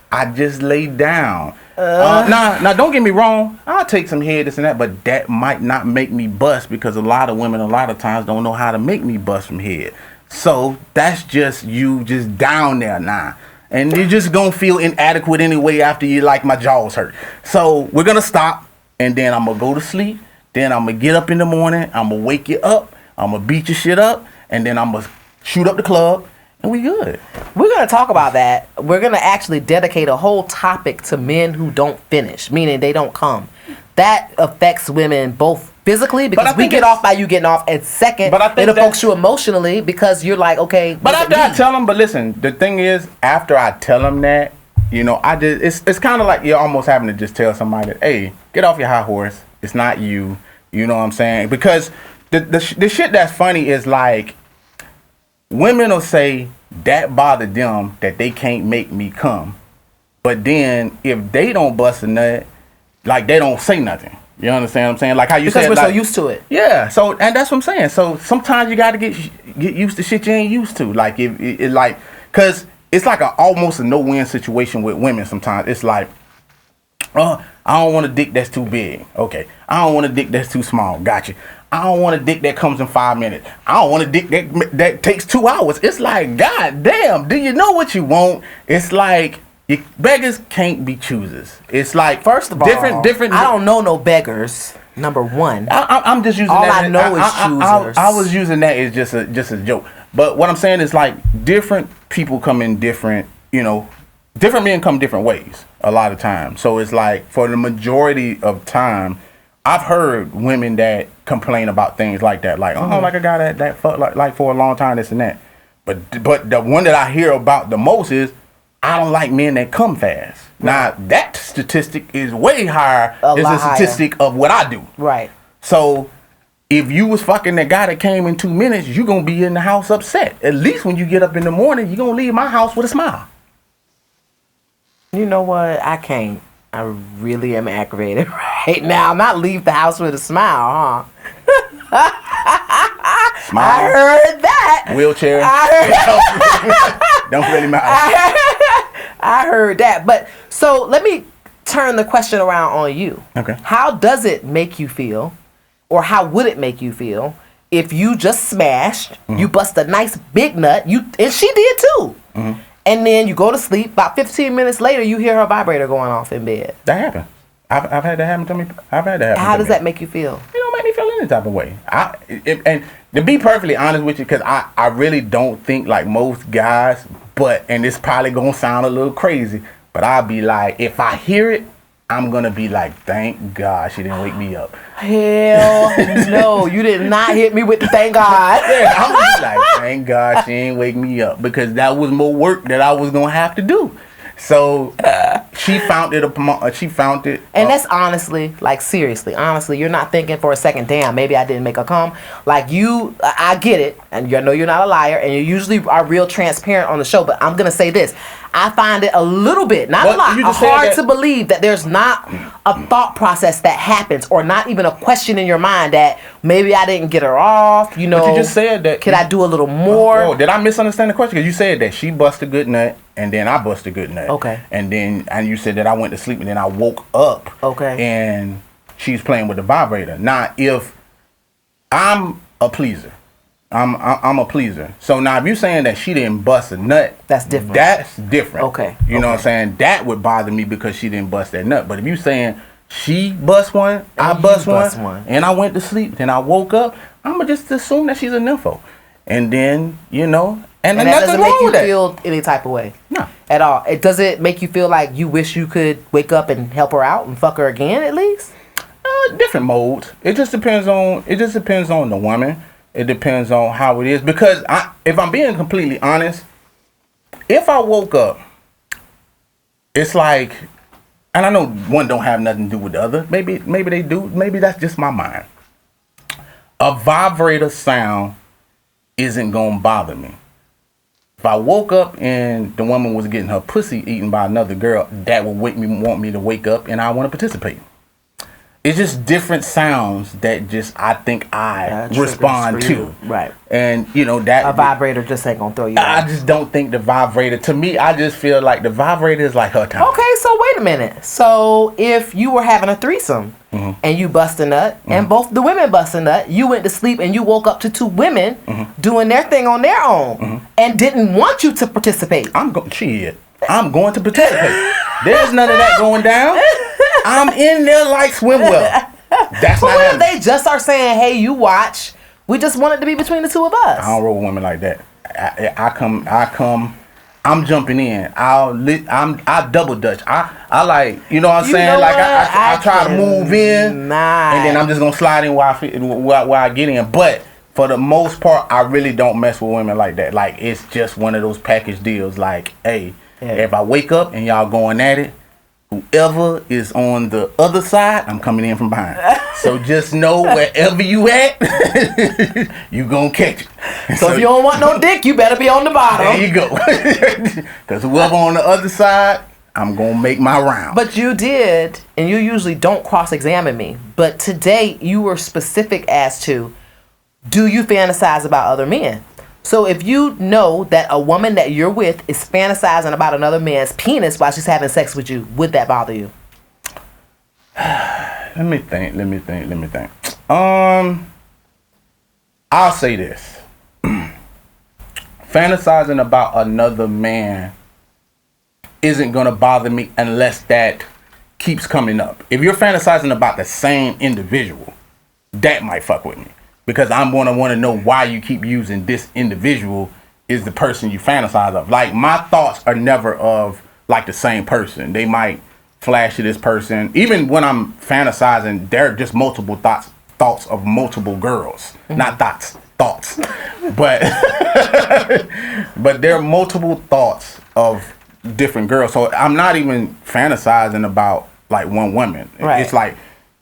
I just lay down. Now, don't get me wrong. I'll take some head, this and that, but that might not make me bust, because a lot of women, a lot of times, don't know how to make me bust from head. So that's just you just down there now. And you're just going to feel inadequate anyway after you like my jaws hurt. So we're going to stop, and then I'm going to go to sleep. Then I'm going to get up in the morning. I'm going to wake you up. I'm going to beat your shit up. And then I'm going to shoot up the club. And we good.
We're going to talk about that. We're going to actually dedicate a whole topic to men who don't finish, meaning they don't come. That affects women both physically, because we get off by you getting off, and second, it affects you emotionally, because you're like, okay.
But after I tell them, but listen, the thing is, after I tell them that, you know, it's kind of like you're almost having to just tell somebody, hey, get off your high horse. It's not you. You know what I'm saying? Because the shit that's funny is, like, women will say that bothered them that they can't make me come. But then if they don't bust a nut, like, they don't say nothing. You understand what I'm saying? Like how you said,
because we're
like,
so used to it.
Yeah. So, and that's what I'm saying. So sometimes you got to get used to shit you ain't used to. Like, if it like, cause it's like almost a no-win situation with women. Sometimes it's like, I don't want a dick that's too big. Okay. I don't want a dick that's too small. Gotcha. I don't want a dick that comes in 5 minutes. I don't want a dick that takes 2 hours. It's like, God damn, do you know what you want? It's like, beggars can't be choosers. It's like,
first of all, different. I don't know no beggars. Number one,
I'm just using
all
that.
I know is choosers.
I was using that as just a joke. But what I'm saying is, like, different people come in different, you know, different men come different ways a lot of times. So it's like, for the majority of time, I've heard women that complain about things like that, like, oh, like a guy that fucked like for a long time, this and that. But the one that I hear about the most is, I don't like men that come fast. Right. Now, that statistic is way higher than the statistic of what I do.
Right.
So if you was fucking that guy that came in 2 minutes, you're going to be in the house upset. At least when you get up in the morning, you're going to leave my house with a smile.
You know what? I can't. I really am aggravated right now. I'm not leave the house with a smile, huh? Smile. I heard that.
Wheelchair. Don't really matter.
I heard that. But so let me turn the question around on you.
Okay.
How does it make you feel, or how would it make you feel, if you just smashed, you bust a nice big nut, and she did too, and then you go to sleep, about 15 minutes later, you hear her vibrator going off in bed?
That happened. I've had that happen to me. I've had that happen.
How does that make you feel?
It don't make me feel any type of way. And to be perfectly honest with you, because I really don't think like most guys, and it's probably gonna sound a little crazy, but I'll be like, if I hear it, I'm gonna be like, thank God she didn't wake me up.
Hell no, you did not hit me with the thank God.
Yeah, I'm gonna be like, thank God she ain't wake me up, because that was more work that I was gonna have to do. So she found it. And
that's honestly, like, seriously, honestly, you're not thinking for a second, damn, maybe I didn't make her come. Like, I get it, and you know you're not a liar, and you usually are real transparent on the show. But I'm gonna say this: I find it a little bit, not a lot, hard to believe that there's not a thought process that happens, or not even a question in your mind that maybe I didn't get her off. You know,
but you just said that.
Could I do a little more?
Oh, did I misunderstand the question? Because you said that she busted a good nut, and then I busted a good nut.
Okay.
And you said that I went to sleep, and then I woke up.
Okay.
And she's playing with the vibrator. Now, if I'm a pleaser, I'm a pleaser. So now, if you're saying that she didn't bust a nut,
that's different.
That's different.
Okay.
You know what I'm saying? That would bother me because she didn't bust that nut. But if you saying she bust one, I bust one, and I went to sleep, then I woke up, I'm gonna just assume that she's a nympho, and then and
that doesn't make you feel any type of way.
No,
at all. Does it make you feel like you wish you could wake up and help her out and fuck her again at least?
Different modes. It just depends on the woman. It depends on how it is. Because if I'm being completely honest, if I woke up, it's like, and I know one don't have nothing to do with the other. Maybe they do. Maybe that's just my mind. A vibrator sound isn't gonna bother me. If I woke up and the woman was getting her pussy eaten by another girl, that would want me to wake up and I want to participate. It's just different sounds that just I think I respond to.
Right.
And that
a vibrator just ain't gonna throw you
I
out.
just don't think the vibrator, to me, I just feel like the vibrator is like her time.
Okay, so wait a minute. So if you were having a threesome and you bust a nut and both the women bust a nut, you went to sleep and you woke up to two women doing their thing on their own and didn't want you to participate.
I'm going to participate. There's none of that going down. I'm in there like swim well. That's
But
not
what if
happening.
they just are saying, hey, you watch, we just want it to be between the two of us?
I don't roll with women like that. I come. I'm jumping in. I double dutch. I like, you know what I'm saying? Like I try to move in, and then I'm just gonna slide in while I get in. But for the most part, I really don't mess with women like that. Like it's just one of those package deals. Like, hey, if I wake up and y'all going at it, whoever is on the other side, I'm coming in from behind. So just know wherever you at, you gonna catch it.
So if you don't want no dick, you better be on the bottom.
There you go. Because whoever on the other side, I'm gonna make my round.
But you did, and you usually don't cross-examine me, but today you were specific as to, do you fantasize about other men? So if you know that a woman that you're with is fantasizing about another man's penis while she's having sex with you, would that bother you?
Let me think. I'll say this. Fantasizing about another man isn't gonna bother me unless that keeps coming up. If you're fantasizing about the same individual, that might fuck with me. Because I'm going to want to know why you keep using this individual is the person you fantasize of. Like, my thoughts are never of, like, the same person. They might flash to this person. Even when I'm fantasizing, they're just multiple thoughts of multiple girls. Not thoughts. But, but they're multiple thoughts of different girls. So I'm not even fantasizing about, like, one woman.
Right.
It's like,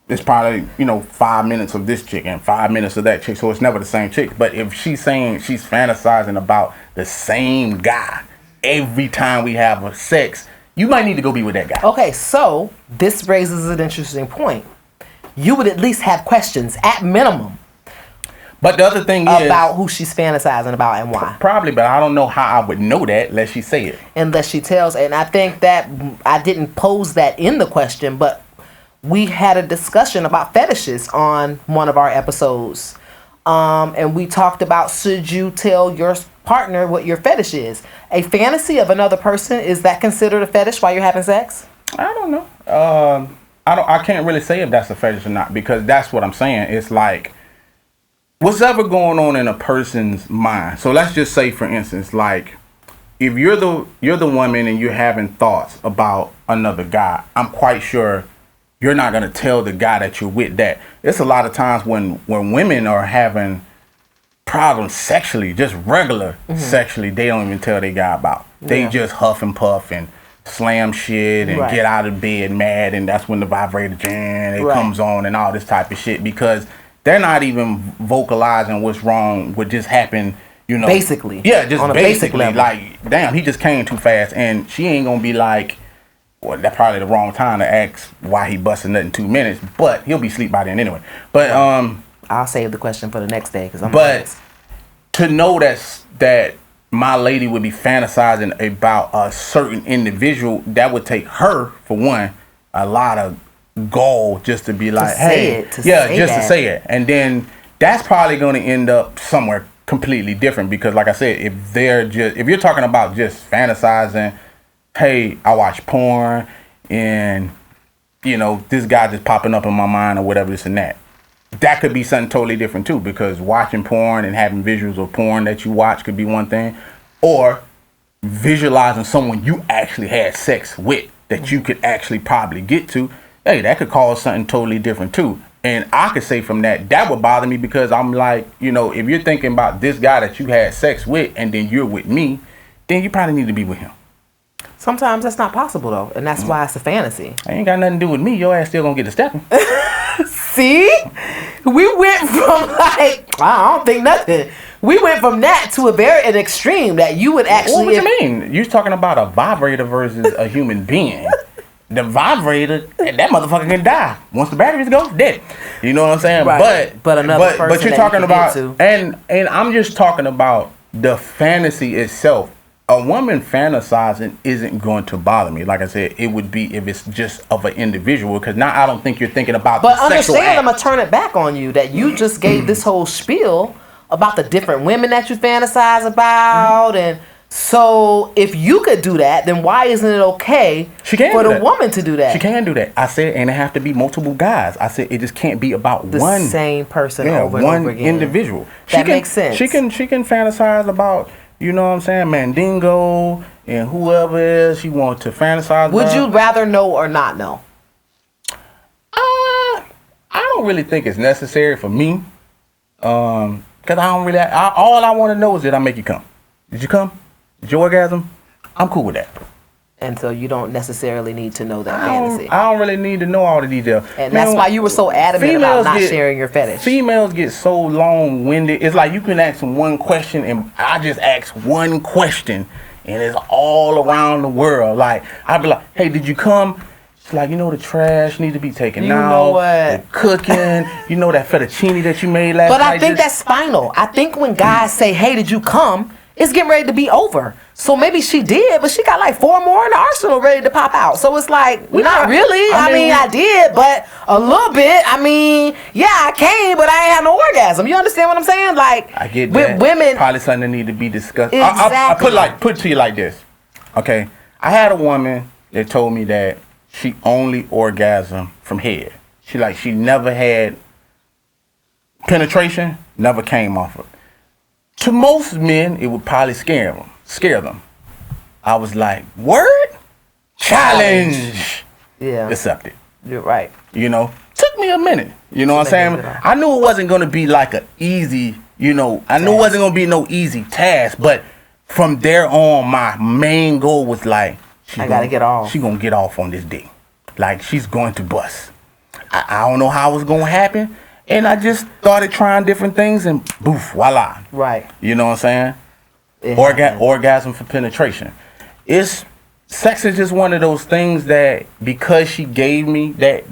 it's probably, 5 minutes of this chick and 5 minutes of that chick. So it's never the same chick. But if she's saying she's fantasizing about the same guy every time we have a sex, you might need to go be with that guy.
Okay, so this raises an interesting point. You would at least have questions, at minimum,
But the other thing is
about who she's fantasizing about and why.
Probably, but I don't know how I would know that unless she say it.
Unless she tells. And I think that I didn't pose that in the question, but we had a discussion about fetishes on one of our episodes. And we talked about, should you tell your partner what your fetish is? A fantasy of another person, is that considered a fetish while you're having sex?
I don't know. I can't really say if that's a fetish or not, because that's what I'm saying. It's like what's ever going on in a person's mind. So let's just say, for instance, like if you're the woman and you're having thoughts about another guy, I'm quite sure you're not going to tell the guy that you're with that. It's a lot of times when women are having problems sexually, just regular sexually, they don't even tell their guy about. They just huff and puff and slam shit and get out of bed mad, and that's when the vibrator comes on and all this type of shit, because they're not even vocalizing what's wrong, what just happened,
Basically.
Yeah, just
on a basic level.
Like, damn, he just came too fast, and she ain't going to be like, well, that's probably the wrong time to ask why he busting nut in 2 minutes, but he'll be asleep by then anyway. But
I'll save the question for the next day, because I'm.
But to know that my lady would be fantasizing about a certain individual, that would take her, for one, a lot of gall just to be like, to say it, and then that's probably going to end up somewhere completely different, because, like I said, if you're talking about just fantasizing. Hey, I watch porn and, this guy just popping up in my mind or whatever, this and that. That could be something totally different too, because watching porn and having visuals of porn that you watch could be one thing. Or visualizing someone you actually had sex with that you could actually probably get to. Hey, that could cause something totally different too. And I could say from that would bother me, because I'm like, if you're thinking about this guy that you had sex with and then you're with me, then you probably need to be with him.
Sometimes that's not possible, though, and that's why it's a fantasy.
Ain't got nothing to do with me. Your ass still gonna get the stepping.
See? We went from, like, I don't think nothing. we went from that to an extreme that you would actually.
What you mean? You're talking about a vibrator versus a human being. The vibrator, that motherfucker can die once the batteries go. Dead. You know what I'm saying?
Right. But another person
but you're
that
talking
you can
about,
get to.
and I'm just talking about the fantasy itself. A woman fantasizing isn't going to bother me. Like I said, it would be if it's just of an individual, because now I don't think you're thinking about
But
the sexual
understand,
act.
I'm gonna turn it back on you that you just gave this whole spiel about the different women that you fantasize about, and so if you could do that, then why isn't it okay for the woman to do that?
She can do that. I said, and it have to be multiple guys. I said it just can't be about
the
one
same person over
one
and over again.
individual.
That makes sense.
She can fantasize about, you know what I'm saying, Mandingo and whoever else she wants to fantasize
Would
about.
you rather know or not know?
I don't really think it's necessary for me. Cause I don't really. All I want to know is that I make you come. Did you come? Did you orgasm? I'm cool with that.
And so you don't necessarily need to know that fantasy.
I don't really need to know all the details.
And that's why you were so adamant about not sharing your fetish.
Females get so long-winded. It's like you can ask them one question, and I just ask one question, and it's all around the world. Like, I'd be like, hey, did you come? She's like, the trash need to be taken out.
You know what?
The cooking. That fettuccine that you made last night.
But I think that's spinal. I think when guys say, hey, did you come? It's getting ready to be over. So maybe she did, but she got like 4 more in the arsenal ready to pop out. So it's like, not really. I mean, I did, but a little bit. I mean, yeah, I came, but I ain't had no orgasm. You understand what I'm saying? Like,
I get
with
that.
women,
Probably something that need to be discussed.
Exactly.
I put it to you like this. Okay, I had a woman that told me that she only orgasmed from head. She never had penetration, never came off of it. To most men, it would probably scare them. I was like, word? Challenge.
Yeah.
Accepted.
You're right.
Took me a minute. You know what I'm saying? I knew it wasn't going to be like a easy, I knew it wasn't going to be no easy task, but from there on, my main goal was like,
I got to get off.
She going to get off on this dick. Like, she's going to bust. I don't know how it's going to happen. And I just started trying different things, and boof, voila.
Right.
You know what I'm saying? Orgasm for penetration. Sex is just one of those things that, because she gave me that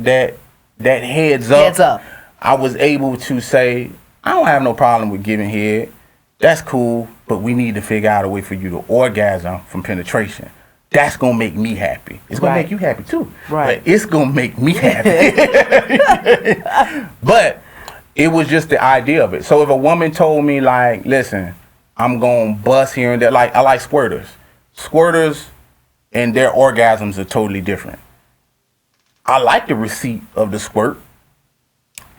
heads up, I was able to say, I don't have no problem with giving head. That's cool, but we need to figure out a way for you to orgasm from penetration. That's going to make me happy. It's going to make you happy too.
Right.
But it's going to make me happy. But it was just the idea of it. So if a woman told me, like, listen, I'm going to bust here and there. Like, I like squirters. Squirters and their orgasms are totally different. I like the receipt of the squirt,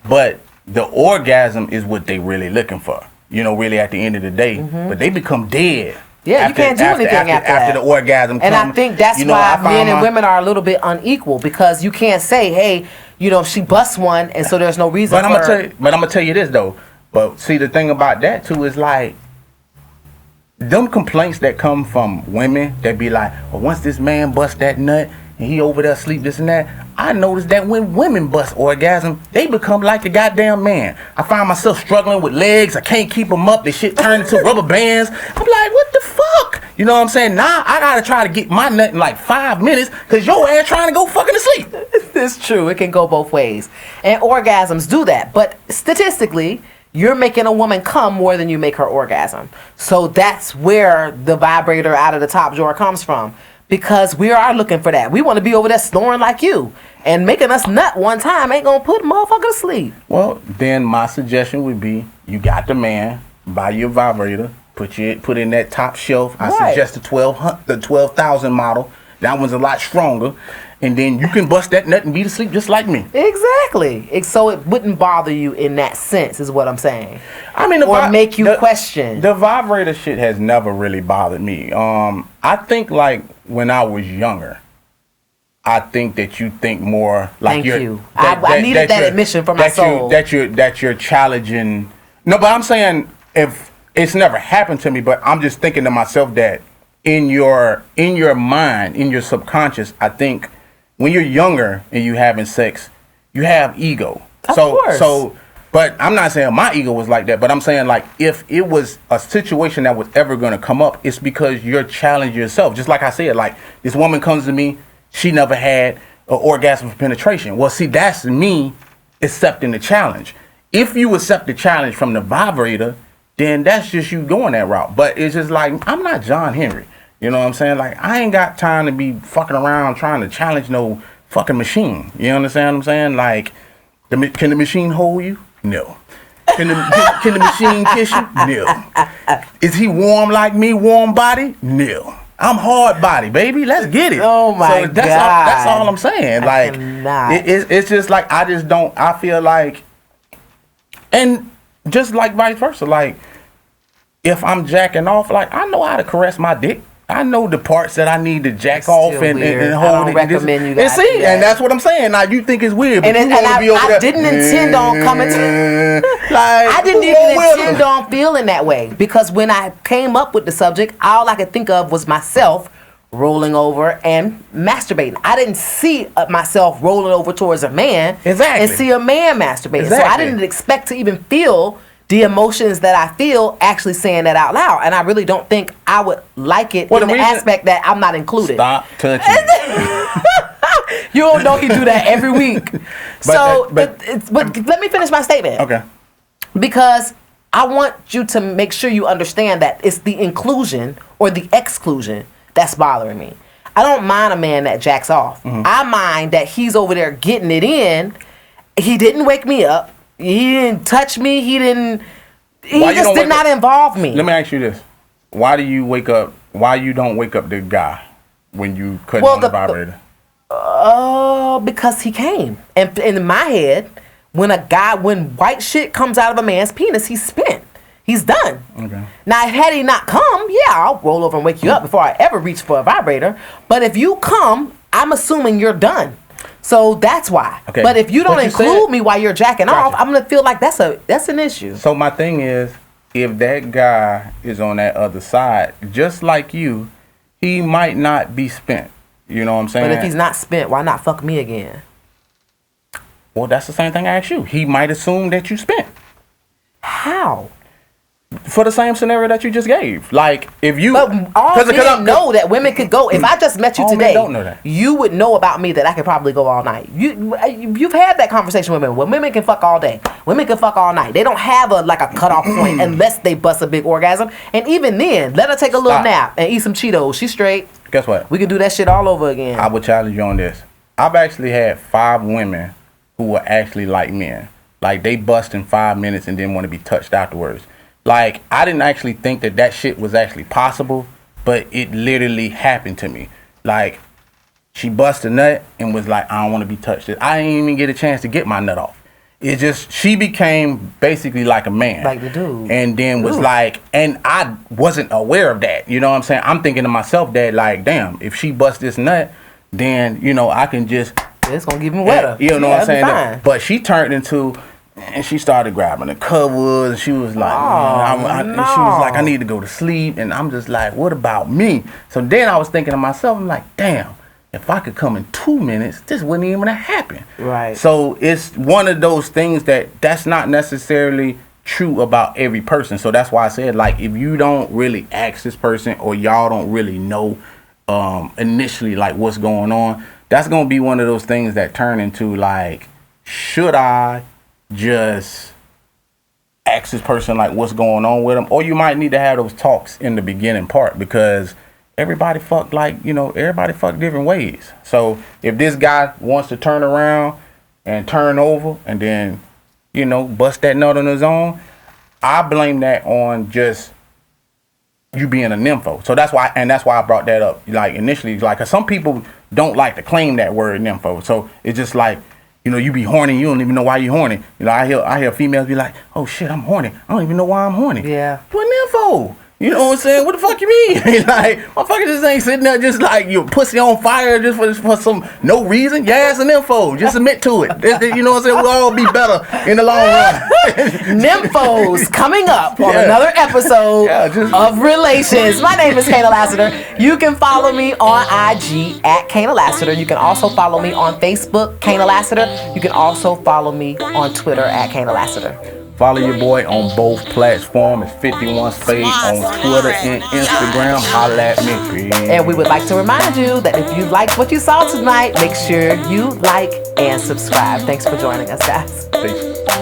but the orgasm is what they really looking for. Really at the end of the day. Mm-hmm. But they become dead.
Yeah, you can't do anything after
the orgasm.
And I think that's why men and women are a little bit unequal, because you can't say, hey, she busts one, and so there's no reason
but I'm gonna tell you this though. But see, the thing about that too is like, them complaints that come from women that be like, well, once this man busts that nut and he over there sleep this and that, I noticed that when women bust orgasm, they become like the goddamn man. I find myself struggling with legs. I can't keep them up. This shit turned into rubber bands. I'm like, what the fuck? You know what I'm saying? Now I gotta try to get my nut in like 5 minutes because your ass trying to go fucking to sleep.
It's true. It can go both ways. And orgasms do that. But statistically, you're making a woman come more than you make her orgasm. So that's where the vibrator out of the top drawer comes from. Because we are looking for that. We want to be over there snoring like you. And making us nut one time ain't going to put a motherfucker to sleep.
Well, then my suggestion would be, you got the man, buy your vibrator, put in that top shelf. I suggest the 12,000 model. That one's a lot stronger. And then you can bust that nut and be to sleep just like me.
Exactly. So it wouldn't bother you in that sense, is what I'm saying.
I mean,
or make you question.
The vibrator shit has never really bothered me. I think like when I was younger, I think that you think more like
Thank you. I needed that admission for my soul.
That you're challenging. No, but I'm saying, if it's never happened to me, but I'm just thinking to myself that in your mind, in your subconscious, I think when you're younger and you having sex, you have ego.
Of course.
So But I'm not saying my ego was like that, but I'm saying like if it was a situation that was ever going to come up, it's because you're challenging yourself. Just like I said, like this woman comes to me, she never had an orgasm for penetration. Well, see, that's me accepting the challenge. If you accept the challenge from the vibrator, then that's just you going that route. But it's just like, I'm not John Henry. You know what I'm saying? Like, I ain't got time to be fucking around trying to challenge no fucking machine. You understand what I'm saying? Like, can the machine hold you? No. Can the machine kiss you? No. Is he warm like me, warm body? No. I'm hard body, baby. Let's get it.
Oh my God.
That's all I'm saying. Like,
cannot.
It's just like I feel like, and just like vice versa. Like, if I'm jacking off, like I know how to caress my dick. I know the parts that I need to jack off and hold it.
I don't recommend you guys.
And see, and that's what I'm saying. Now you think it's weird, but
and I didn't intend on coming to. I didn't even intend on feeling that way because when I came up with the subject, all I could think of was myself rolling over and masturbating. I didn't see myself rolling over towards a man and see a man masturbating. So I didn't expect to even feel the emotions that I feel actually saying that out loud. And I really don't think I would like it in the aspect that I'm not included.
Stop touching.
You don't know he do that every week. But let me finish my statement.
Okay.
Because I want you to make sure you understand that it's the inclusion or the exclusion that's bothering me. I don't mind a man that jacks off. Mm-hmm. I mind that he's over there getting it in. He didn't wake me up. He didn't touch me. He just did not involve me.
Let me ask you this. Why do you wake up? Why you don't wake up the guy when you cut on the vibrator?
Because he came. And in my head, when white shit comes out of a man's penis, he's spent. He's done. Okay. Now, had he not come, yeah, I'll roll over and wake you up before I ever reach for a vibrator. But if you come, I'm assuming you're done. So that's why. Okay. But if you don't include me while you're jacking off, I'm gonna feel like that's an issue.
So my thing is, if that guy is on that other side, just like you, he might not be spent. You know what I'm saying?
But if he's not spent, why not fuck me again?
Well, that's the same thing I asked you. He might assume that you spent.
How?
For the same scenario that you just gave, like if you,
but all men know that women could go. If I just met you today, don't know that. You would know about me that I could probably go all night. You've had that conversation with women. Well, women can fuck all day. Women can fuck all night. They don't have a cutoff point unless they bust a big orgasm. And even then, let her take a little nap and eat some Cheetos. She's straight.
Guess what?
We can do that shit all over again.
I would challenge you on this. I've actually had 5 women who were actually like men. Like they bust in 5 minutes and didn't want to be touched afterwards. Like, I didn't actually think that shit was actually possible, but it literally happened to me. Like, she bust a nut and was like, I don't want to be touched. I didn't even get a chance to get my nut off. It just, she became basically like a man.
Like the dude.
And then was like, and I wasn't aware of that. You know what I'm saying? I'm thinking to myself that, like, damn, if she bust this nut, then, you know, I can just.
It's going to give me wetter.
You know what I'm saying? But she turned into. And she started grabbing the covers, and she was like, and she was like, I need to go to sleep. And I'm just like, what about me? So then I was thinking to myself, I'm like, damn, if I could come in 2 minutes, this wouldn't even happen.
Right.
So it's one of those things that's not necessarily true about every person. So that's why I said, like, if you don't really ask this person or y'all don't really know initially, like, what's going on, that's going to be one of those things that turn into, like, should I just ask this person like what's going on with them, or you might need to have those talks in the beginning part because everybody fuck different ways. So if this guy wants to turn around and turn over and then bust that nut on his own, I blame that on just you being a nympho. So that's why I brought that up. Like initially, like 'cause some people don't like to claim that word nympho. So it's just like, you be horny, you don't even know why you horny. I hear females be like, oh shit, I'm horny. I don't even know why I'm horny.
Yeah.
What nympho? You know what I'm saying? What the fuck you mean? Like, motherfucker just ain't sitting there just like your pussy on fire just for some no reason. Your ass and info. Just admit to it. You know what I'm saying? We'll all be better in the long run.
Nymphos coming up on another episode of Relations. My name is Kana Lassiter. You can follow me on IG at Kana Lassiter. You can also follow me on Facebook, Kana Lassiter. You can also follow me on Twitter at Kana Lassiter.
Follow your boy on both platforms. It's 51 Spade on Twitter and Instagram. Holla at me.
And we would like to remind you that if you liked what you saw tonight, make sure you like and subscribe. Thanks for joining us, guys.
Peace.